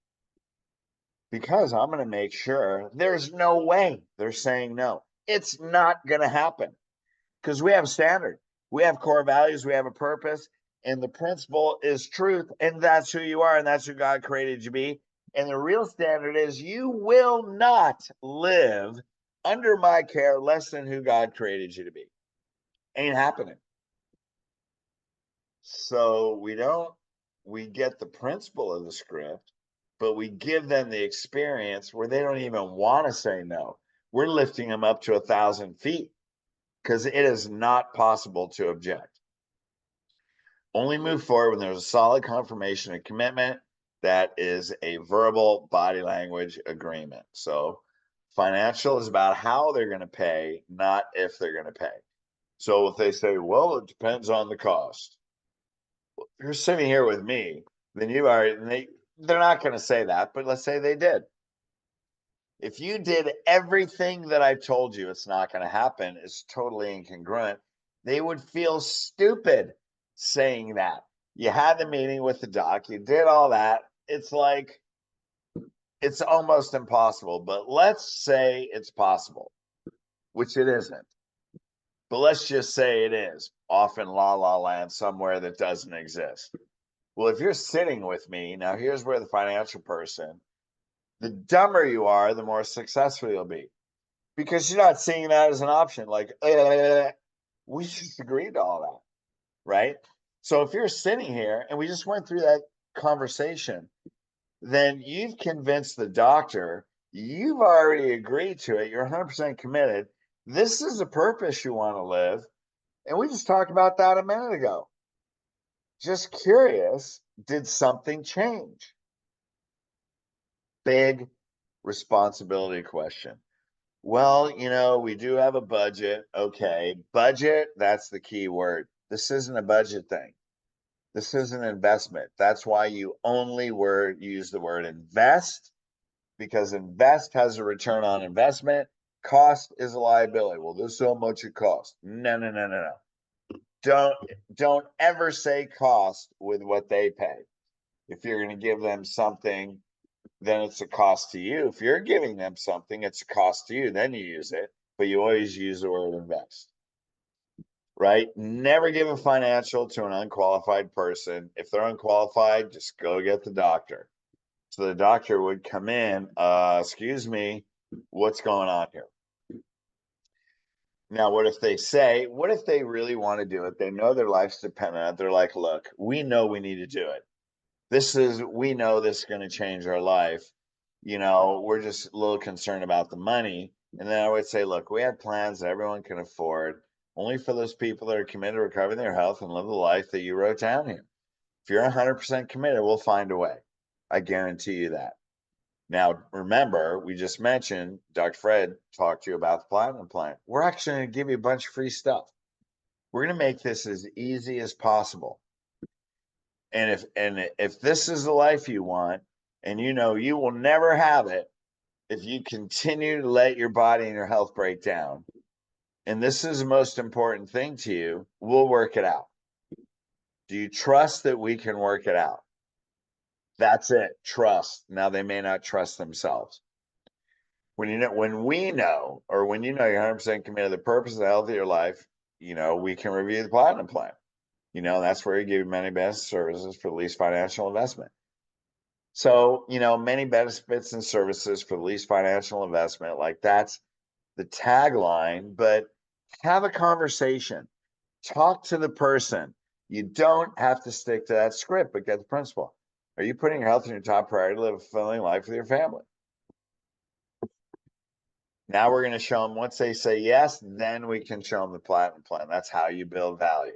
Speaker 1: Because I'm going to make sure there's no way they're saying no. It's not going to happen because we have a standard, we have core values, we have a purpose, and the principle is truth. And that's who you are, and that's who God created you to be. And the real standard is you will not live under my care less than who God created you to be. Ain't happening. So we get the principle of the script, but we give them the experience where they don't even want to say no. We're lifting them up to 1,000 feet because it is not possible to object. Only move forward when there's a solid confirmation and commitment that is a verbal body language agreement. So financial is about how they're going to pay, not if they're going to pay. So if they say, well, it depends on the cost. If you're sitting here with me, then you are, they're not going to say that, but let's say they did. If you did everything that I've told you, it's not going to happen. It's totally incongruent. They would feel stupid saying that. You had the meeting with the doc, you did all that. It's like, it's almost impossible, but let's say it's possible, which it isn't. But let's just say it is off in la la land somewhere that doesn't exist. Well, if you're sitting with me, now here's where the financial person, the dumber you are, the more successful you'll be. Because you're not seeing that as an option. Like, we just agreed to all that, right? So if you're sitting here and we just went through that conversation, then you've convinced the doctor, you've already agreed to it, you're 100% committed. This is the purpose you want to live. And we just talked about that a minute ago. Just curious, did something change? Big responsibility question. Well, we do have a budget. Okay. Budget, that's the key word. This isn't a budget thing. This is an investment. That's why you only use the word invest, because invest has a return on investment. Cost is a liability. Well, this is how much it costs. No, no, no, no, no. Don't ever say cost with what they pay. If you're going to give them something, then it's a cost to you. If you're giving them something, it's a cost to you. Then you use it, but you always use the word invest, right? Never give a financial to an unqualified person. If they're unqualified, just go get the doctor. So the doctor would come in, excuse me, what's going on here? Now, what if they really want to do it? They know their life's dependent on it. They're like, look, we know we need to do it. We know this is going to change our life. We're just a little concerned about the money. And then I would say, look, we have plans that everyone can afford, only for those people that are committed to recovering their health and live the life that you wrote down here. If you're 100% committed, we'll find a way. I guarantee you that. Now, remember, we just mentioned Dr. Fred talked to you about the Platinum Plan. We're actually going to give you a bunch of free stuff. We're going to make this as easy as possible. And if this is the life you want, and you will never have it if you continue to let your body and your health break down, and this is the most important thing to you, we'll work it out. Do you trust that we can work it out? That's it. Trust. Now they may not trust themselves. When we know, or when you're 100% committed to the purpose of the health of your life, we can review the Platinum Plan. That's where you give many best services for the least financial investment. So, many benefits and services for the least financial investment, like that's the tagline, but have a conversation, talk to the person. You don't have to stick to that script, but get the principle. Are you putting your health in your top priority to live a fulfilling life with your family? Now we're going to show them, once they say yes, then we can show them the Platinum Plan. That's how you build value.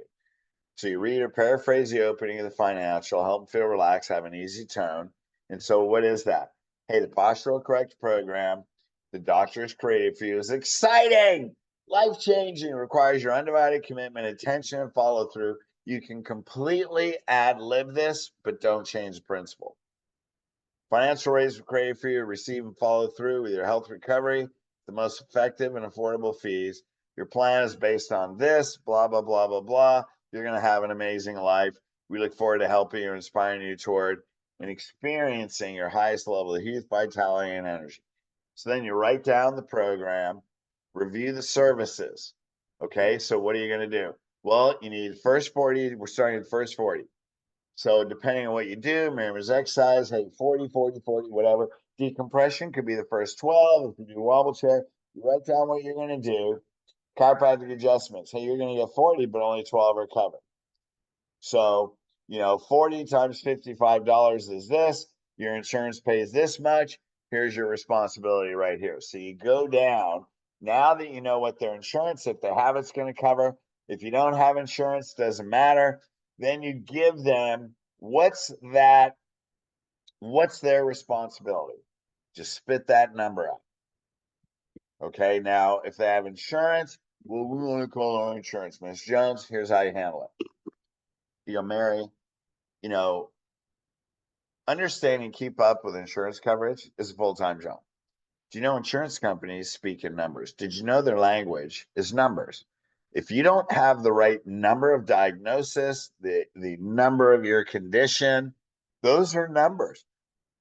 Speaker 1: So you read or paraphrase the opening of the financial, help them feel relaxed, have an easy tone. And so what is that? Hey, the postural correct program the doctor has created for you is exciting. Life-changing, requires your undivided commitment, attention, and follow through. You can completely ad-lib this, but don't change the principle. Financial rates were created for you to receive and follow through with your health recovery, the most effective and affordable fees. Your plan is based on this, blah, blah, blah, blah, blah. You're going to have an amazing life. We look forward to helping you, inspiring you toward and experiencing your highest level of youth, vitality, and energy. So then you write down the program, review the services. Okay, so what are you going to do? Well, you need first 40. We're starting at first 40. So depending on what you do, Merriman's exercise, hey, 40, 40, 40, whatever. Decompression could be the first 12. If you do wobble chair, you write down what you're going to do. Chiropractic adjustments. Hey, you're going to get 40, but only 12 are covered. So, 40 times $55 is this. Your insurance pays this much. Here's your responsibility right here. So you go down. Now that you know what their insurance, if they have it's going to cover. If you don't have insurance, doesn't matter. Then you give them what's their responsibility. Just spit that number out. Okay. Now, if they have insurance, well, we want to call our insurance. Miss Jones, here's how you handle it. Mary, you know, understanding keep up with insurance coverage is a full-time job. Do you know insurance companies speak in numbers? Did you know their language is numbers? If you don't have the right number of diagnosis, the number of your condition, those are numbers.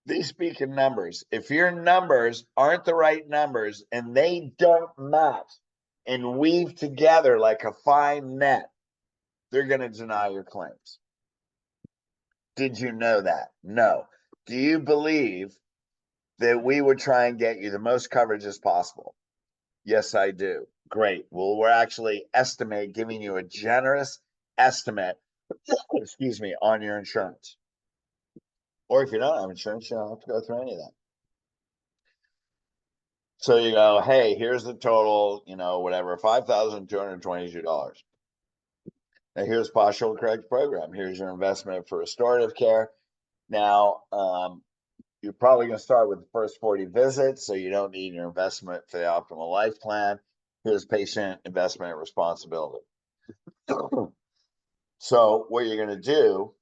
Speaker 1: They speak in numbers. If your numbers aren't the right numbers and they don't match and weave together like a fine net, they're going to deny your claims. Did you know that? No. Do you believe that we would try and get you the most coverage as possible? Yes, I do. Great. Well, we're actually giving you a generous estimate, excuse me, on your insurance. Or if you don't have insurance, you don't have to go through any of that. So you go, hey, here's the total, whatever, $5,222. Now here's Partial Correct program. Here's your investment for restorative care. Now, you're probably going to start with the first 40 visits, so you don't need your investment for the optimal life plan. Here's patient investment responsibility. So what you're going to do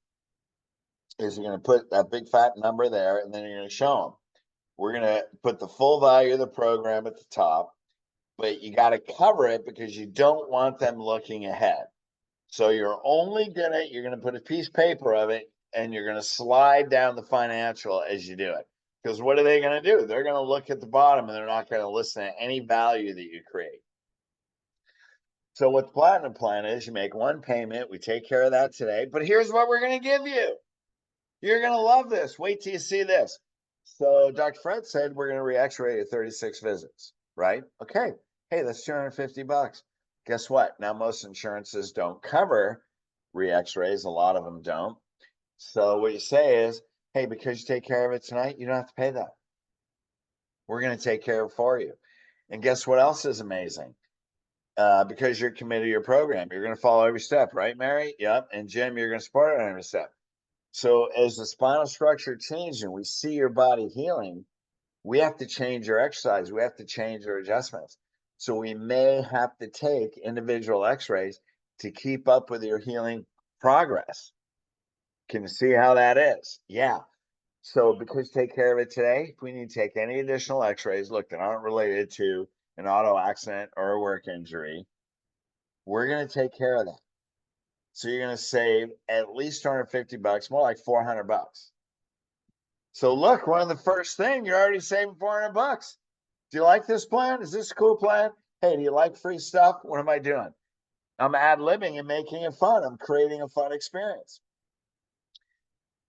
Speaker 1: is you're going to put that big fat number there, and then you're going to show them. We're going to put the full value of the program at the top, but you got to cover it because you don't want them looking ahead. So you're going to put a piece of paper of it, and you're going to slide down the financial as you do it. Because what are they going to do? They're going to look at the bottom, and they're not going to listen to any value that you create. So what the platinum plan is, you make one payment. We take care of that today. But here's what we're going to give you. You're going to love this. Wait till you see this. So Dr. Fred said we're going to re-x-ray at 36 visits, right? Okay. Hey, that's $250. Guess what? Now most insurances don't cover re-x-rays. A lot of them don't. So what you say is, hey, because you take care of it tonight, you don't have to pay that. We're going to take care of it for you. And guess what else is amazing? Because you're committed to your program, you're going to follow every step, right, Mary? Yep. And Jim, you're going to support it on every step. So as the spinal structure changes and we see your body healing, we have to change your exercise. We have to change your adjustments. So we may have to take individual x-rays to keep up with your healing progress. Can you see how that is? Yeah. So because take care of it today, if we need to take any additional x-rays, look, that aren't related to an auto accident or a work injury, we're going to take care of that. So you're going to save at least $250, more like $400. So look, one of the first thing, you're already saving $400. Do you like this plan? Is this a cool plan? Hey, do you like free stuff? What am I doing? I'm ad-libbing and making it fun. I'm creating a fun experience.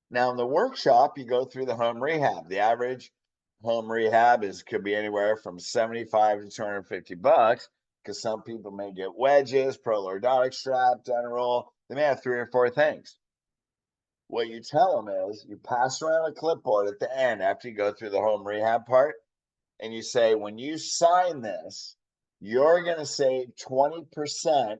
Speaker 1: Now in the workshop, you go through the home rehab. The average home rehab could be anywhere from $75 to $250 because some people may get wedges, prolordotic strap, dental roll. They may have 3 or 4 things. What you tell them is you pass around a clipboard at the end after you go through the home rehab part, and you say, when you sign this, you're going to save 20%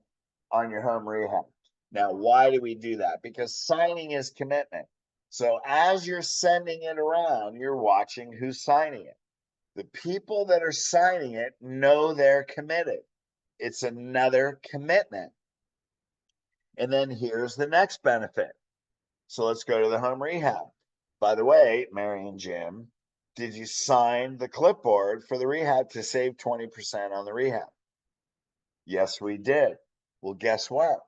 Speaker 1: on your home rehab. Now, why do we do that? Because signing is commitment. So as you're sending it around, you're watching who's signing it. The people that are signing it know they're committed. It's another commitment. And then here's the next benefit. So let's go to the home rehab. By the way, Mary and Jim, did you sign the clipboard for the rehab to save 20% on the rehab? Yes, we did. Well, guess what?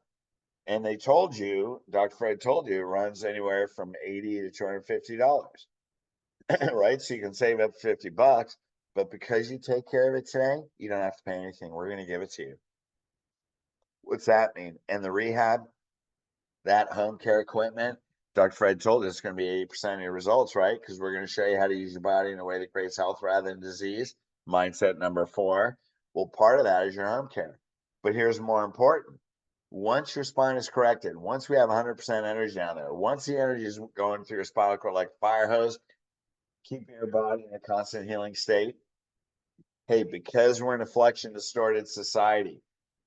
Speaker 1: And they told you, Dr. Fred told you, it runs anywhere from $80 to $250, right? So you can save up $50, but because you take care of it today, you don't have to pay anything. We're going to give it to you. What's that mean? And the rehab, that home care equipment, Dr. Fred told us it's going to be 80% of your results, right? Because we're going to show you how to use your body in a way that creates health rather than disease. Mindset number 4. Well, part of that is your home care. But here's more important. Once your spine is corrected, once we have 100% energy down there, once the energy is going through your spinal cord like a fire hose, keeping your body in a constant healing state. Hey, because we're in a flexion distorted society,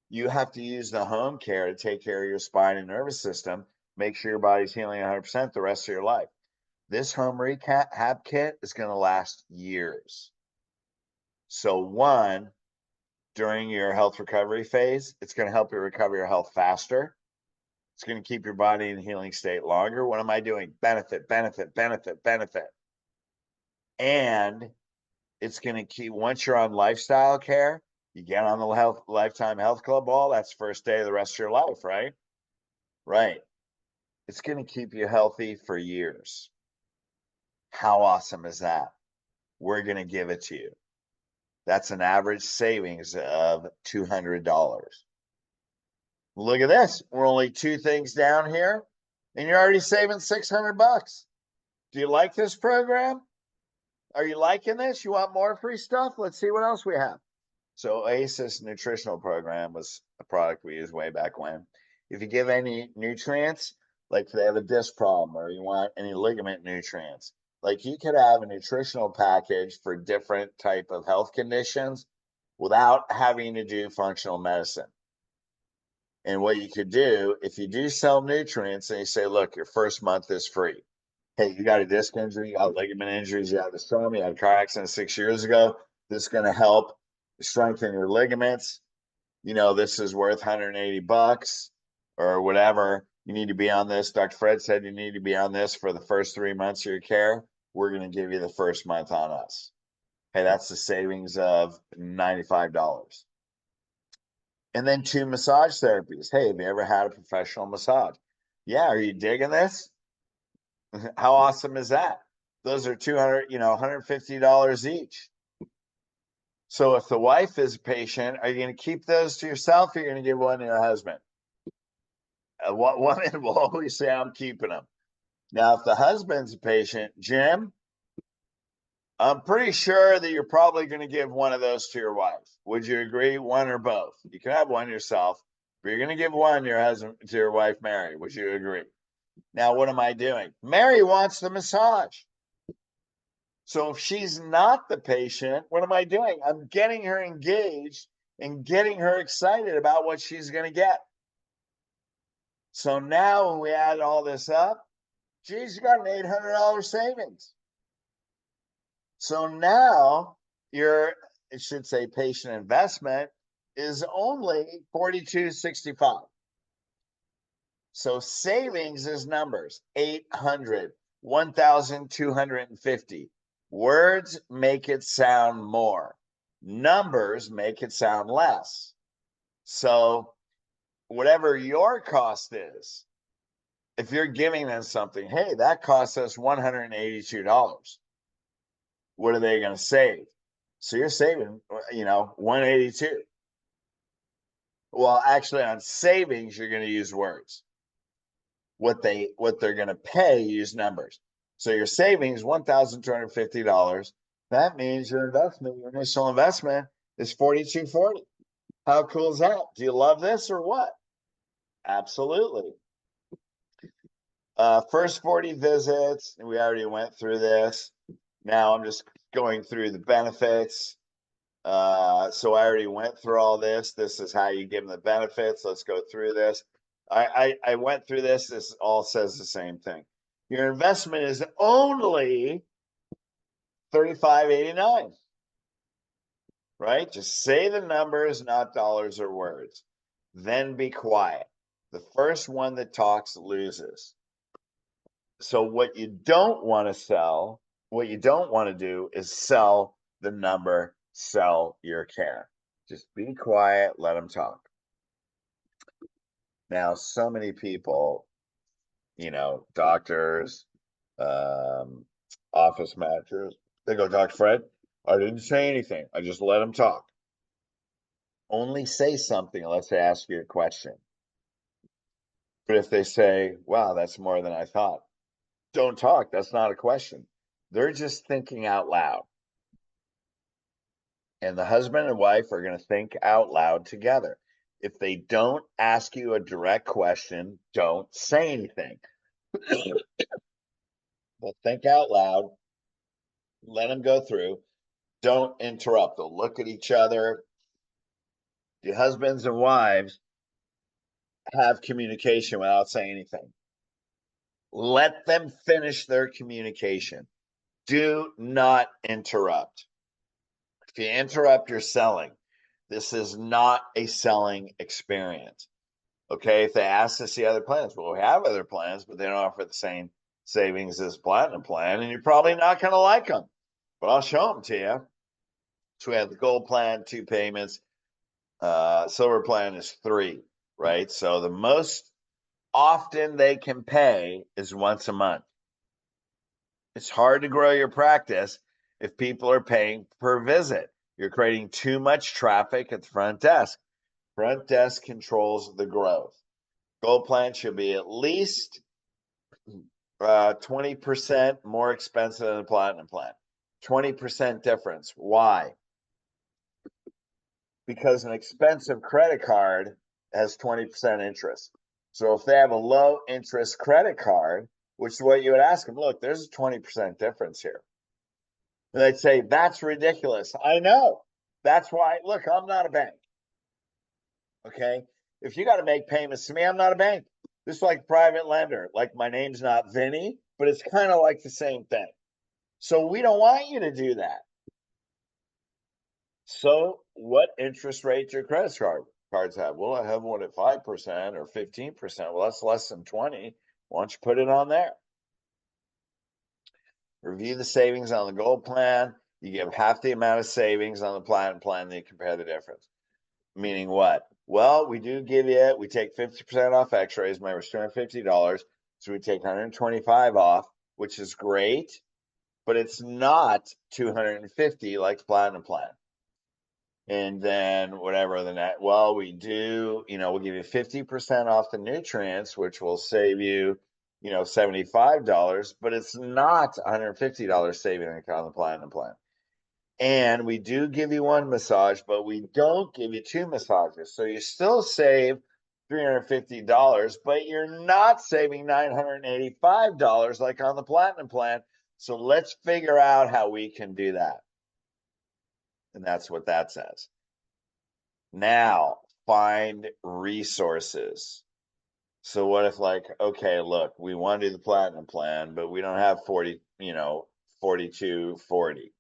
Speaker 1: you have to use the home care to take care of your spine and nervous system, make sure your body's healing 100% the rest of your life. This home rehab kit is going to last years. So one, during your health recovery phase, it's going to help you recover your health faster. It's going to keep your body in a healing state longer. What am I doing? Benefit, benefit, benefit, benefit. And it's going to keep, once you're on lifestyle care, you get on the Lifetime Health Club ball, that's first day of the rest of your life, right? Right. It's going to keep you healthy for years. How awesome is that? We're going to give it to you. That's an average savings of $200. Look at this. We're only 2 things down here, and you're already saving $600. Do you like this program? Are you liking this? You want more free stuff? Let's see what else we have. So Oasis Nutritional Program was a product we used way back when. If you give any nutrients, like if they have a disc problem or you want any ligament nutrients, like you could have a nutritional package for different type of health conditions without having to do functional medicine. And what you could do, if you do sell nutrients and you say, look, your first month is free. Hey, you got a disc injury, you got ligament injuries, you had a trauma, you had a car accident 6 years ago. This is going to help strengthen your ligaments. You know, this is worth $180 or whatever. You need to be on this. Dr. Fred said you need to be on this for the first 3 months of your care. We're going to give you the first month on us. Hey, that's the savings of $95. And then 2 massage therapies. Hey, have you ever had a professional massage? Yeah, are you digging this? How awesome is that? Those are $150 each. So if the wife is a patient, are you going to keep those to yourself or are you going to give one to your husband? Woman will always say, I'm keeping them. Now, if the husband's a patient, Jim, I'm pretty sure that you're probably going to give one of those to your wife. Would you agree? One or both? You can have one yourself, but you're going to give one to your husband, to your wife, Mary. Would you agree? Now, what am I doing? Mary wants the massage. So if she's not the patient, what am I doing? I'm getting her engaged and getting her excited about what she's going to get. So now when we add all this up, geez, you got an $800 savings. So now your, it should say patient investment is only $42.65. So savings is numbers, 800, 1,250. Words make it sound more. Numbers make it sound less. So whatever your cost is, if you're giving them something, hey, that costs us $182. What are they going to save? So you're saving, 182. Well, actually on savings, you're going to use words. What they're going to pay, use numbers. So your savings, $1,250. That means your investment, your initial investment is $4,240. How cool is that? Do you love this or what? Absolutely. First 40 visits, we already went through this. Now I'm just going through the benefits. So I already went through all this. This is how you give them the benefits. Let's go through this. I went through this. This all says the same thing. Your investment is only $35.89. right? Just say the numbers, not dollars or words. Then be quiet. The first one that talks loses. So what you don't want to sell, what you don't want to do is sell the number, sell your care. Just be quiet, let them talk. Now, so many people, doctors, um, office managers, they go, Dr. Fred, I didn't say anything. I just let them talk. Only say something unless they ask you a question. But if they say, wow, that's more than I thought, don't talk. That's not a question. They're just thinking out loud. And the husband and wife are going to think out loud together. If they don't ask you a direct question, don't say anything. But think out loud, let them go through. Don't interrupt. They'll look at each other. The husbands and wives have communication without saying anything. Let them finish their communication. Do not interrupt. If you interrupt, you're selling. This is not a selling experience. Okay, if they ask to see other plans, well, we have other plans, but they don't offer the same savings as Platinum Plan, and you're probably not going to like them. But I'll show them to you. So we have the Gold Plan, 2 payments. Silver Plan is 3, right? So the most often they can pay is once a month. It's hard to grow your practice if people are paying per visit. You're creating too much traffic at the front desk. Front desk controls the growth. Gold Plan should be at least 20% more expensive than the Platinum Plan. 20% difference. Why? Because an expensive credit card has 20% interest. So if they have a low interest credit card, which is what you would ask them, look, there's a 20% difference here. And they'd say, that's ridiculous. I know. That's why, look, I'm not a bank. Okay. If you got to make payments to me, I'm not a bank. This is like a private lender. Like my name's not Vinny, but it's kind of like the same thing. So we don't want you to do that. So what interest rate your credit cards have? Well, I have one at 5% or 15%. Well, that's less than 20. Why don't you put it on there? Review the savings on the Gold Plan. You give half the amount of savings on the Platinum Plan, then you compare the difference. Meaning what? Well, we take 50% off x-rays. Remember, it's $250. So we take 125 off, which is great, but it's not 250 like the Platinum Plan. And then whatever the net, well, we do, we'll give you 50% off the nutrients, which will save you, $75, but it's not $150 saving on the Platinum Plan. And we do give you 1 massage, but we don't give you 2 massages. So you still save $350, but you're not saving $985 like on the Platinum Plan. So let's figure out how we can do that. And that's what that says. Now, find resources. So what if okay, look, we want to do the Platinum Plan, but we don't have 4240.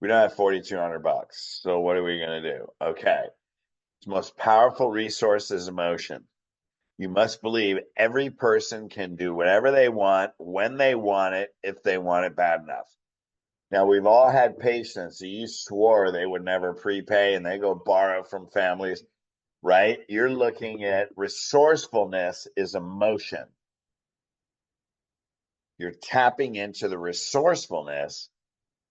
Speaker 1: We don't have 4,200 bucks. So what are we going to do? Okay. The most powerful resource is emotion. You must believe every person can do whatever they want, when they want it, if they want it bad enough. Now, we've all had patients that you swore they would never prepay and they go borrow from families, right? You're looking at resourcefulness is emotion. You're tapping into the resourcefulness,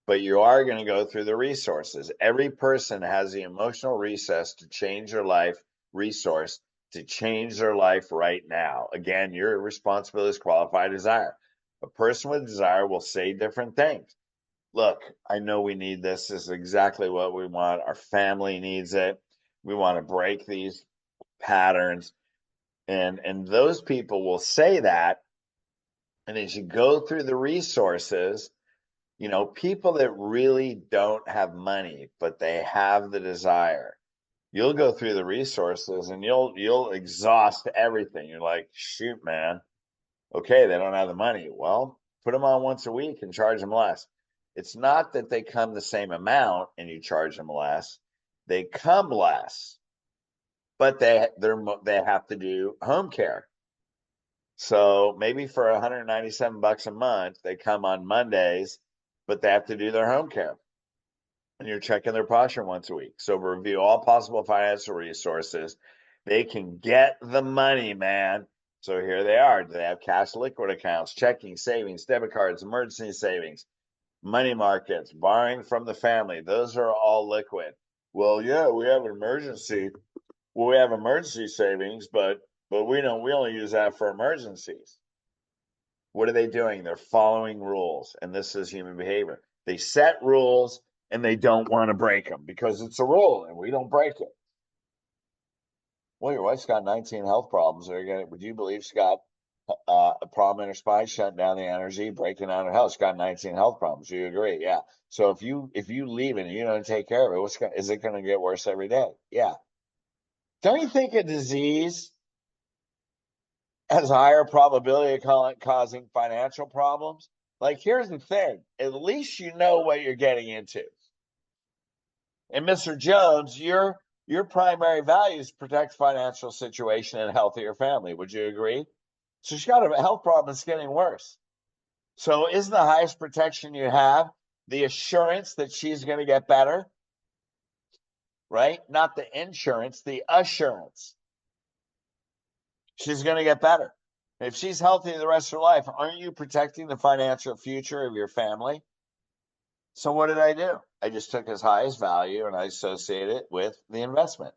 Speaker 1: but you are going to go through the resources. Every person has the emotional resource to change their life, to change their life right now. Again, your responsibility is qualified desire. A person with desire will say different things. Look, I know we need this. This is exactly what we want. Our family needs it. We want to break these patterns. And those people will say that. And as you go through the resources, people that really don't have money, but they have the desire, you'll go through the resources and you'll exhaust everything. You're like, shoot, man. Okay, they don't have the money. Well, put them on once a week and charge them less. It's not that they come the same amount and you charge them less. They come less, but they have to do home care. So maybe for $197 a month, they come on Mondays, but they have to do their home care. And you're checking their posture once a week. So review all possible financial resources. They can get the money, man. So here they are. Do they have cash liquid accounts, checking, savings, debit cards, emergency savings, money markets, borrowing from the family? Those are all liquid. Well, yeah, we have an emergency. Well, we have emergency savings, but we only use that for emergencies. What are they doing? They're following rules, and this is human behavior. They set rules and they don't want to break them because it's a rule and we don't break it. Well, your wife's got 19 health problems. Would you believe she's got a problem in her spine, shutting down the energy, breaking down her health? She's got 19 health problems. You agree? Yeah. So if you leave it and you don't take care of it, is it going to get worse every day? Yeah. Don't you think a disease has a higher probability of causing financial problems? Like, here's the thing. At least you know what you're getting into. And Mr. Jones, your primary value is protect financial situation and healthier family. Would you agree? So she's got a health problem that's getting worse. So isn't the highest protection you have the assurance that she's going to get better? Right? Not the insurance, the assurance. She's going to get better. If she's healthy the rest of her life, aren't you protecting the financial future of your family? So what did I do? I just took his highest value and I associated it with the investment.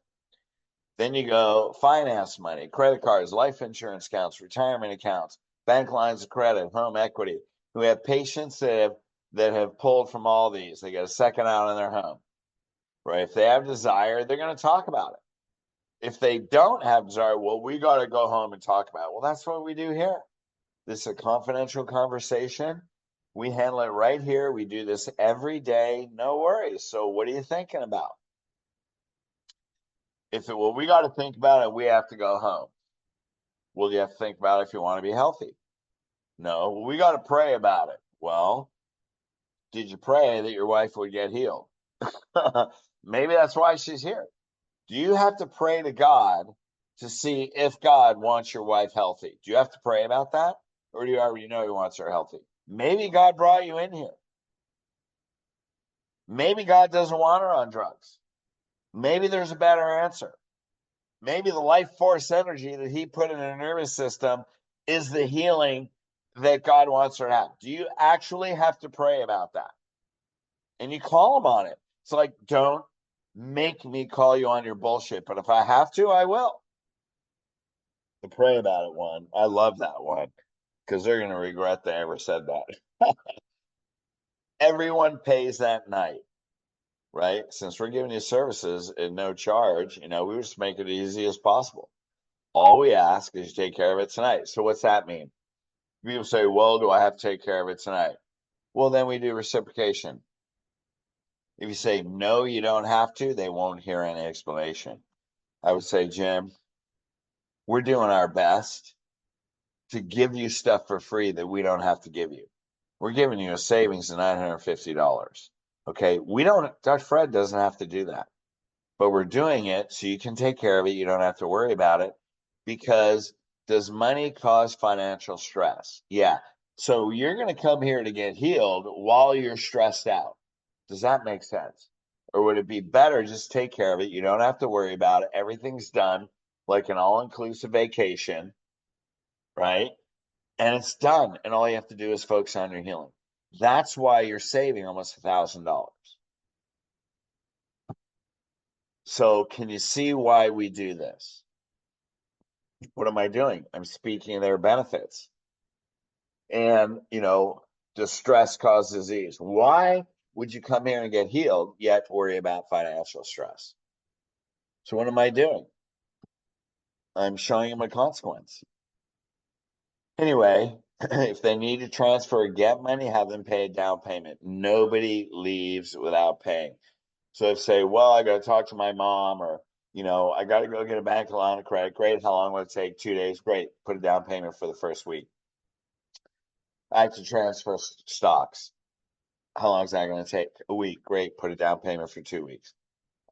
Speaker 1: Then you go finance money, credit cards, life insurance accounts, retirement accounts, bank lines of credit, home equity. We have patients that have pulled from all these. They get a second out in their home, right? If they have desire, they're going to talk about it. If they don't have desire, well, we got to go home and talk about it. Well, that's what we do here. This is a confidential conversation. We handle it right here. We do this every day. No worries. So what are you thinking about? We got to think about it. We have to go home. Well, you have to think about it if you want to be healthy. No, we got to pray about it. Well, did you pray that your wife would get healed? Maybe that's why she's here. Do you have to pray to God to see if God wants your wife healthy? Do you have to pray about that? Or do you already know he wants her healthy? Maybe God brought you in here. Maybe God doesn't want her on drugs. Maybe there's a better answer. Maybe the life force energy that he put in her nervous system is the healing that God wants her to have. Do you actually have to pray about that? And you call him on it. It's like, don't make me call you on your bullshit, but if I have to, I will. The pray about it one. I love that one because they're going to regret they ever said that. Everyone pays that night, right? Since we're giving you services at no charge, we just make it easy as possible. All we ask is you take care of it tonight. So what's that mean? People say, well, do I have to take care of it tonight? Well, then we do reciprocation. If you say, no, you don't have to, they won't hear any explanation. I would say, Jim, we're doing our best to give you stuff for free that we don't have to give you. We're giving you a savings of $950. Okay. Dr. Fred doesn't have to do that, but we're doing it so you can take care of it. You don't have to worry about it because does money cause financial stress? Yeah. So you're going to come here to get healed while you're stressed out. Does that make sense? Or would it be better just take care of it? You don't have to worry about it. Everything's done like an all-inclusive vacation, right? And it's done. And all you have to do is focus on your healing. That's why you're saving almost $1,000. So can you see why we do this? What am I doing? I'm speaking of their benefits. And, does stress cause disease? Why would you come here and get healed yet worry about financial stress? So what am I doing? I'm showing them a consequence. Anyway, if they need to transfer or get money, have them pay a down payment. Nobody leaves without paying. So if say, well, I got to talk to my mom or, I got to go get a bank line of credit. Great. How long will it take? 2 days. Great. Put a down payment for the first week. I have to transfer stocks. How long is that going to take? A week. Great. Put a down payment for 2 weeks.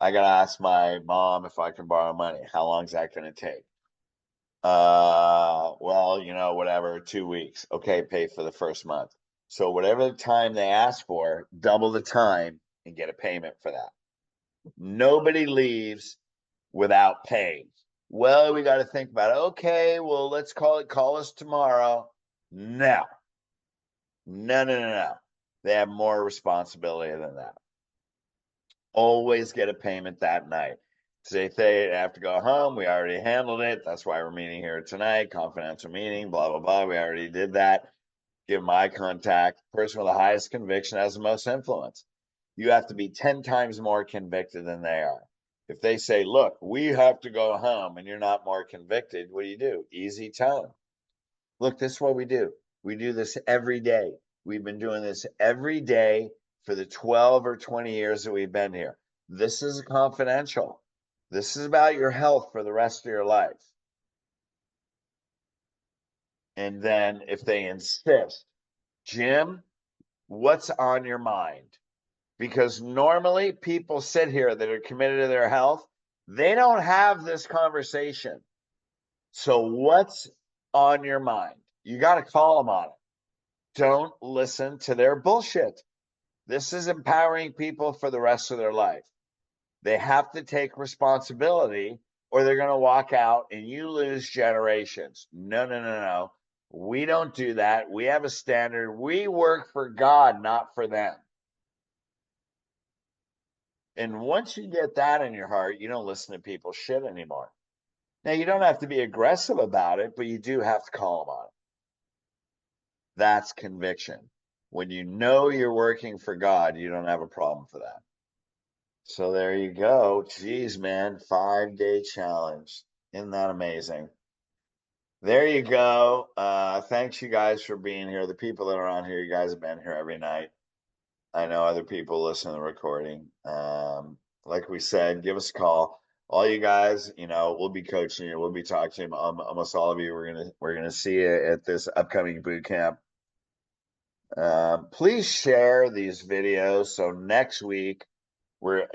Speaker 1: I got to ask my mom if I can borrow money. How long is that going to take? Well, whatever, 2 weeks. Okay, pay for the first month. So whatever the time they ask for, double the time and get a payment for that. Nobody leaves without paying. Well, we got to think about it. Okay, well, let's call us tomorrow. No. No. They have more responsibility than that. Always get a payment that night. So if they have to go home, we already handled it. That's why we're meeting here tonight. Confidential meeting, blah, blah, blah. We already did that. Give them eye contact. Person with the highest conviction has the most influence. You have to be 10 times more convicted than they are. If they say, look, we have to go home, and you're not more convicted, what do? Easy tone. Look, this is what we do. We do this every day. We've been doing this every day for the 12 or 20 years that we've been here. This is confidential. This is about your health for the rest of your life. And then if they insist, Jim, what's on your mind? Because normally people sit here that are committed to their health, they don't have this conversation. So what's on your mind? You got to call them on it. Don't listen to their bullshit. This is empowering people for the rest of their life. They have to take responsibility or they're going to walk out and you lose generations. No. We don't do that. We have a standard. We work for God, not for them. And once you get that in your heart, you don't listen to people's shit anymore. Now, you don't have to be aggressive about it, but you do have to call them on it. That's conviction. When you know you're working for God, you don't have a problem for that. So there you go. Geez, man, 5-day challenge. Isn't that amazing? There you go. Thanks you guys for being here. The people that are on here, you guys have been here every night. I know other people listen to the recording. Like we said, give us a call. All you guys, we'll be coaching you. We'll be talking to you. Almost all of you. We're gonna see you at this upcoming boot camp. Please share these videos. So next week,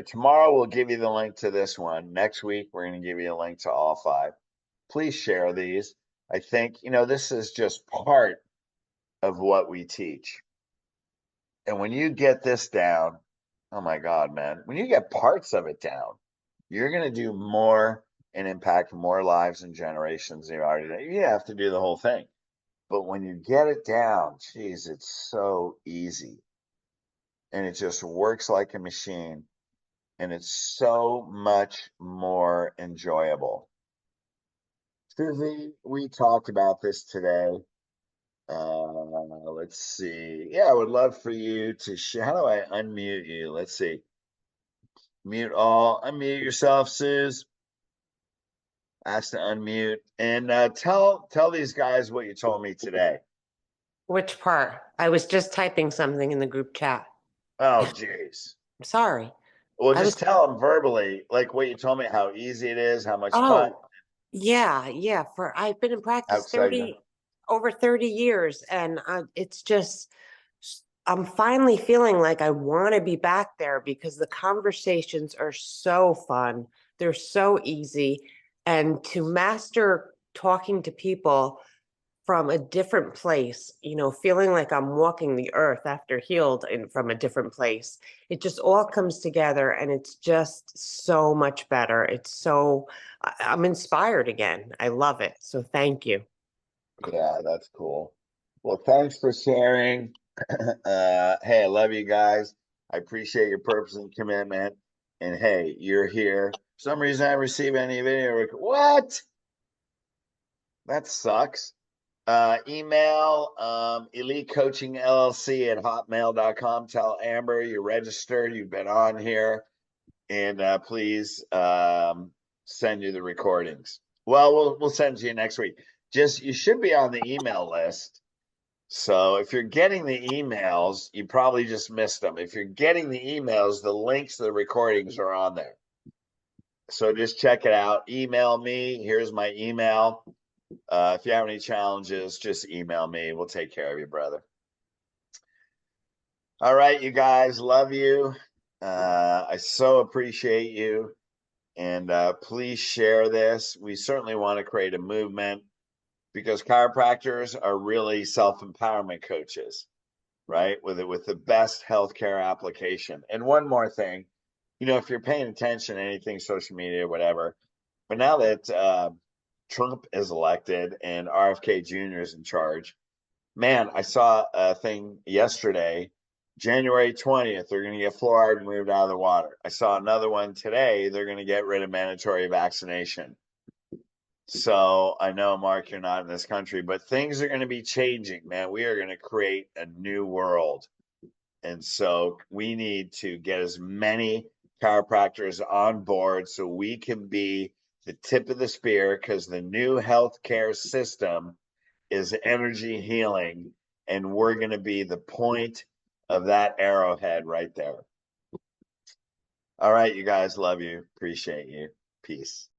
Speaker 1: tomorrow we'll give you the link to this one. Next week we're going to give you a link to all 5. Please share these. I think this is just part of what we teach. And when you get this down, oh my God, man, when you get parts of it down, you're going to do more and impact more lives and generations than you already do. You have to do the whole thing. But when you get it down, geez, it's so easy. And it just works like a machine. And it's so much more enjoyable. Susie, we talked about this today. Let's see. Yeah, I would love for you to share. How do I unmute you? Let's see. Mute all. Unmute yourself, Suze. Ask to unmute. And tell these guys what you told me today.
Speaker 2: Which part? I was just typing something in the group chat.
Speaker 1: Oh, jeez.
Speaker 2: I'm sorry.
Speaker 1: Well, just tell them verbally, like what you told me, how easy it is, how much fun.
Speaker 2: Yeah. I've been in practice over 30 years, and it's just I'm finally feeling like I want to be back there because the conversations are so fun. They're so easy, and to master talking to people from a different place, feeling like I'm walking the earth after healed and from a different place. It just all comes together and it's just so much better. I'm inspired again. I love it. So thank you.
Speaker 1: Yeah, that's cool. Well, thanks for sharing. Hey, I love you guys. I appreciate your purpose and commitment. And hey, you're here. For some reason I receive any video. What? That sucks. Email Elite Coaching LLC at hotmail.com. Tell Amber you're registered, you've been on here, and please send you the recordings. Well, we'll send to you next week. You should be on the email list. So if you're getting the emails, you probably just missed them. If you're getting the emails, the links to the recordings are on there. So just check it out. Email me. Here's my email. If you have any challenges, just email me. We'll take care of you, brother. All right, you guys, love you. I so appreciate you. And please share this. We certainly want to create a movement because chiropractors are really self-empowerment coaches, right? With the best healthcare application. And one more thing, if you're paying attention to anything, social media, whatever, but now that Trump is elected and RFK Jr. is in charge, man, I saw a thing yesterday, January 20th, they're going to get fluoride moved out of the water. I saw another one today, they're going to get rid of mandatory vaccination. So I know, Mark, you're not in this country, but things are going to be changing, man. We are going to create a new world. And so we need to get as many chiropractors on board so we can be the tip of the spear because the new healthcare system is energy healing, and we're going to be the point of that arrowhead right there. All right, you guys, love you. Appreciate you. Peace.